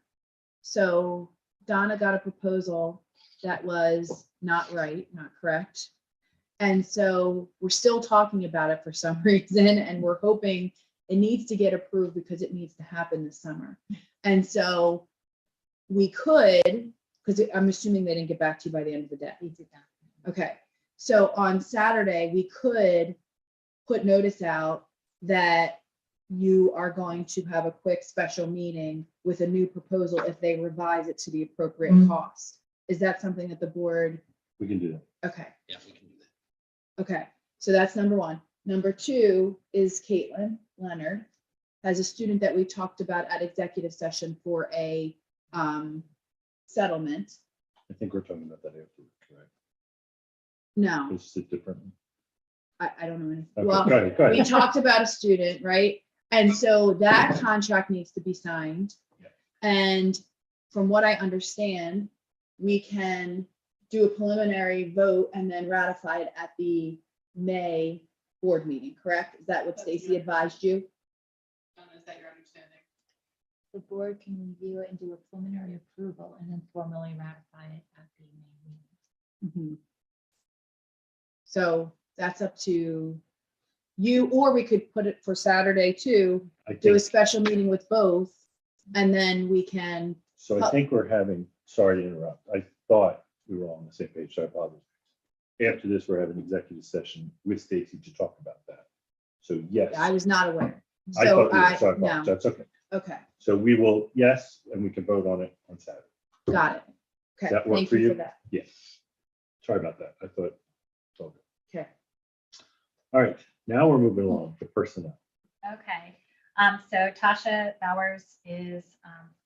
So Donna got a proposal that was not right, not correct. And so we're still talking about it for some reason, and we're hoping it needs to get approved because it needs to happen this summer. And so we could, because I'm assuming they didn't get back to you by the end of the day. We did that. Okay, so on Saturday, we could put notice out that you are going to have a quick special meeting with a new proposal if they revise it to the appropriate cost. Is that something that the board? We can do that. Okay, Yeah, we can do that. okay, so that's number 1. Number 2 is Caitlin Leonard has a student that we talked about at executive session for a settlement. I think we're talking about that after, correct? No, This is different. I don't know. Okay, Well, go ahead, go we ahead. talked about a student, right? And so that contract needs to be signed. And from what I understand, we can do a preliminary vote and then ratify it at the May board meeting, correct? Is that what Stacy advised you? Is that your understanding? The board can review it and do a preliminary approval and then formally ratify it at the May meeting. So that's up to you, or we could put it for Saturday too, I do a think, special meeting with both, and then we can, so I think we're having, sorry to interrupt. I thought we were all on the same page, so I apologize. After this, we're having an executive session with Stacy to talk about that. So yes, I was not aware. I So thought we were, so I no, apologize. That's okay. okay, So we will, yes, and we can vote on it on Saturday. got it. Does Okay, that work thank for you for you? that. Yes. Sorry about that. I thought. it's all good. Okay. All right, now we're moving along to personnel. Okay, so Tasha Bowers is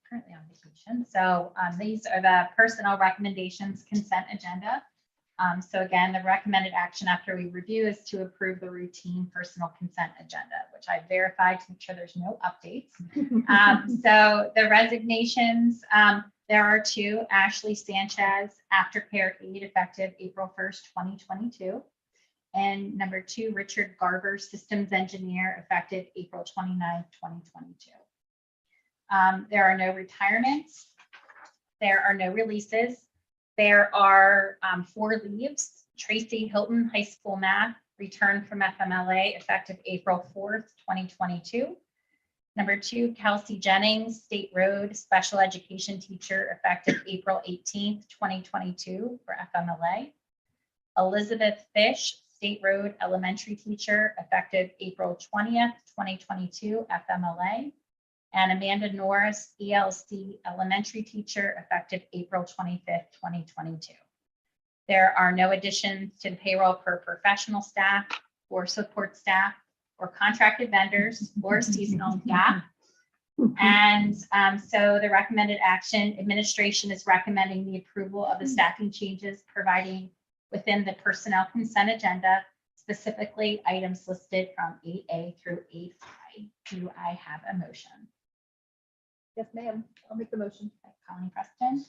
currently on vacation. So these are the personnel recommendations consent agenda. So again, the recommended action after we review is to approve the routine personal consent agenda, which I verified to make sure there's no updates. So the resignations, there are two: Ashley Sanchez, aftercare aide, effective April 1st, 2022. And number two, Richard Garver, systems engineer, effective April 29th, 2022. There are no retirements. There are no releases. There are 4 leaves. Tracy Hilton, high school math, returned from FMLA, effective April 4th, 2022. Number 2, Kelsey Jennings, State Road special education teacher, effective April 18th, 2022 for FMLA. Elizabeth Fish, State Road elementary teacher, effective April 20th, 2022 FMLA. And Amanda Norris, ELC elementary teacher, effective April 25th, 2022. There are no additions to the payroll per professional staff or support staff or contracted vendors or seasonal staff. And so the recommended action, administration is recommending the approval of the staffing changes providing within the personnel consent agenda, specifically items listed from 8A through 8I. Do I have a motion? Yes, ma'am. I'll make the motion. Colleen Preston.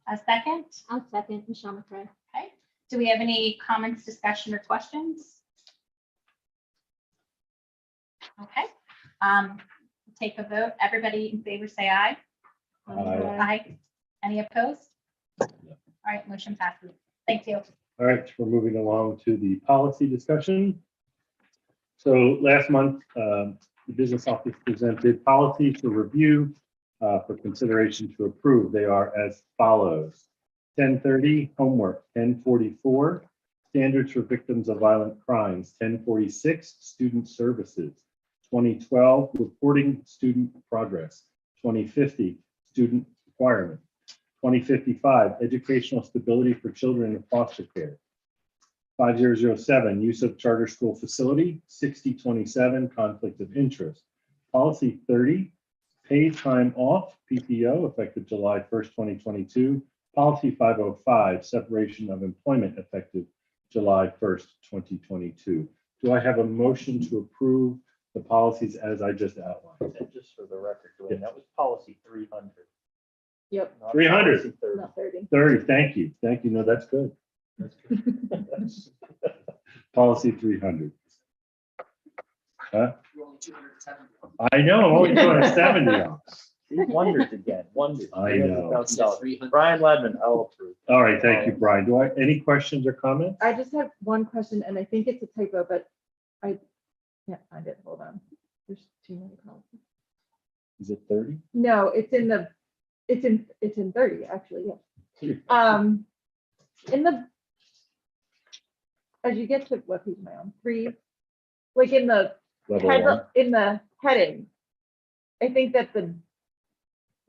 A second? I'll second Michelle McCray. Okay. Do we have any comments, discussion, or questions? Okay. Take a vote. Everybody in favor, say aye. Aye. Any opposed? All right, motion passes. Thank you. All right, we're moving along to the policy discussion. So last month, the business office presented policies for review for consideration to approve. They are as follows: 1030, homework; 1044, standards for victims of violent crimes; 1046, student services; 2012, reporting student progress; 2050, student requirement; 2055, educational stability for children in foster care; 5007, use of charter school facility; 6027, conflict of interest; policy 30, paid time off, PTO, effective July 1st, 2022; policy 505, separation of employment, effective July 1st, 2022. Do I have a motion to approve the policies as I just outlined? And just for the record, Dwayne, that was policy 300. Yep. not 300. policy 30. Not 30. 30, thank you. Thank you. No, that's good. That's good. Policy 300. Huh? You're only 270. I know, I'm only doing a 70 on. See, wonders again, wonders. I know. $300,000. Brian Ledman, I'll approve. All right, thank you, Brian. Do I, any questions or comments? I just have one question, and I think it's a typo, but I can't find it. Hold on. There's too many policies. Is it 30? No, it's in 30, actually, yeah. In the, as you get to, what page am I on? 3, like in the Level head, one. in the heading, I think that the,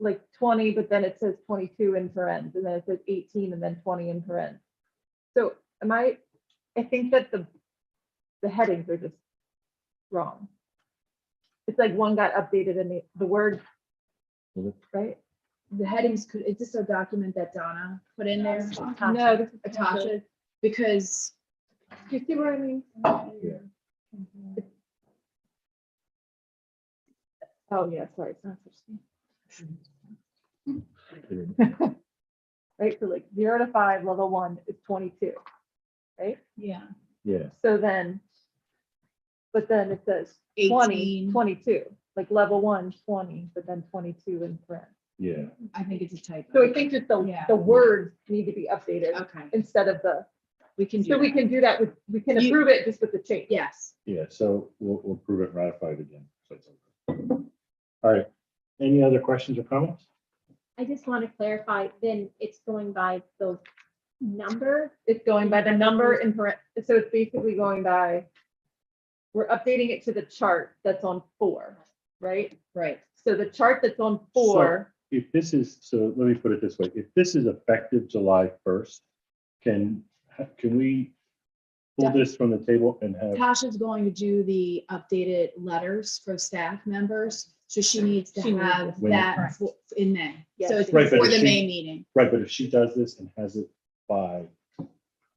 like 20, but then it says 22 in parens, and then it says 18 and then 20 in parens. So I think that the headings are just wrong. It's like one got updated and the word, right? The headings could, is this a document that Donna put in there? No, this is Natasha, because Do you see what I mean? Yeah. Oh, yeah, sorry, it's not right, so like 0 to 5, level 1 is 22, right? Yeah. Yeah. So then, but then it says 20, 18. 22, like level 1, 20, but then 22 in print. Yeah. I think it's a typo. So I think just Yeah. the words need to be updated Okay, instead of the, we can do so we that. can do that with, we can You- approve it just with the change. Yes. Yeah, so we'll prove it ratified again. So it's okay. All right. Any other questions or comments? I just want to clarify, then it's going by the number. It's going by the number in print, so it's basically going by, we're updating it to the chart that's on 4, right? Right. So the chart that's on 4, If this is, so let me put it this way, if this is effective July 1st, can we pull this from the table and have, Tasha's going to do the updated letters for staff members, so she needs to She needs have it. that in May. Yeah, So it's Right, but before if the she- May meeting. right, but if she does this and has it by,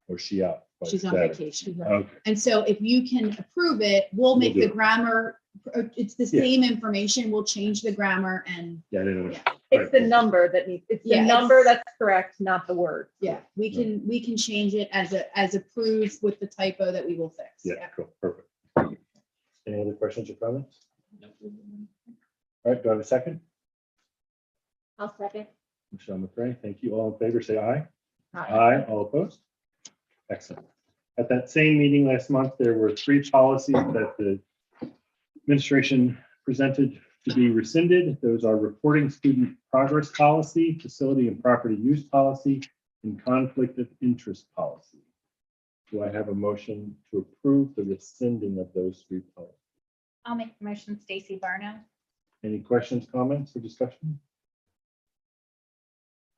or she out? by She's on Saturday? vacation. Okay, And so if you can approve it, we'll make do the it. grammar, it's the Yeah. same information. We'll change the grammar and, yeah, I didn't know. Yeah. it's the number that needs, it's the Yeah, number it's- that's correct, not the word. yeah, we can change it as approved with the typo that we will fix. Yeah, cool, perfect. Any other questions or comments? All right, do I have a second? I'll second. Michelle McRae, thank you. All in favor, say aye. Aye. All opposed? Excellent. At that same meeting last month, there were 3 policies that the administration presented to be rescinded. Those are reporting student progress policy, facility and property use policy, and conflict of interest policy. Do I have a motion to approve the rescinding of those 3 policies? I'll make the motion, Stacy Barno. Any questions, comments, or discussion?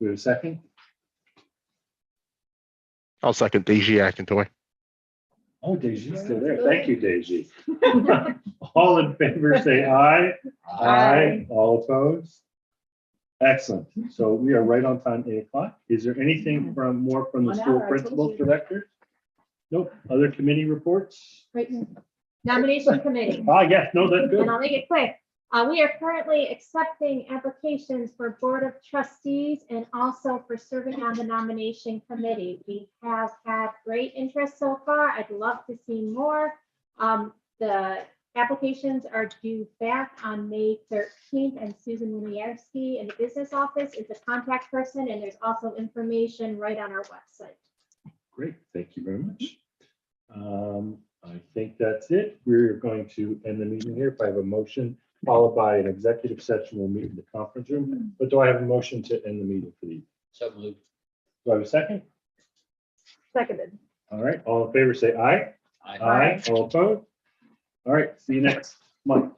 Do we have a second? I'll second Deji Akintoy. Oh, Deji's still there. Thank you, Deji. All in favor, say aye. Aye. All opposed? Excellent. So we are right on time, 8 o'clock. Is there anything more from the 1 school hour, I told principals, you. directors? Nope. Other committee reports? Right. Nomination committee. Yes, no, that's good. And I'll make it quick. We are currently accepting applications for Board of Trustees and also for serving on the nomination committee. We have had great interest so far. I'd love to see more. The applications are due back on May 13th, and Susan Winiarski in the business office is the contact person, and there's also information right on our website. Great, thank you very much. I think that's it. We're going to end the meeting here. If I have a motion, followed by an executive session, we'll meet in the conference room. But do I have a motion to end the meeting for the evening? So moved. Do I have a second? Seconded. All right, all in favor, say aye. Aye. All opposed? All right, see you next month.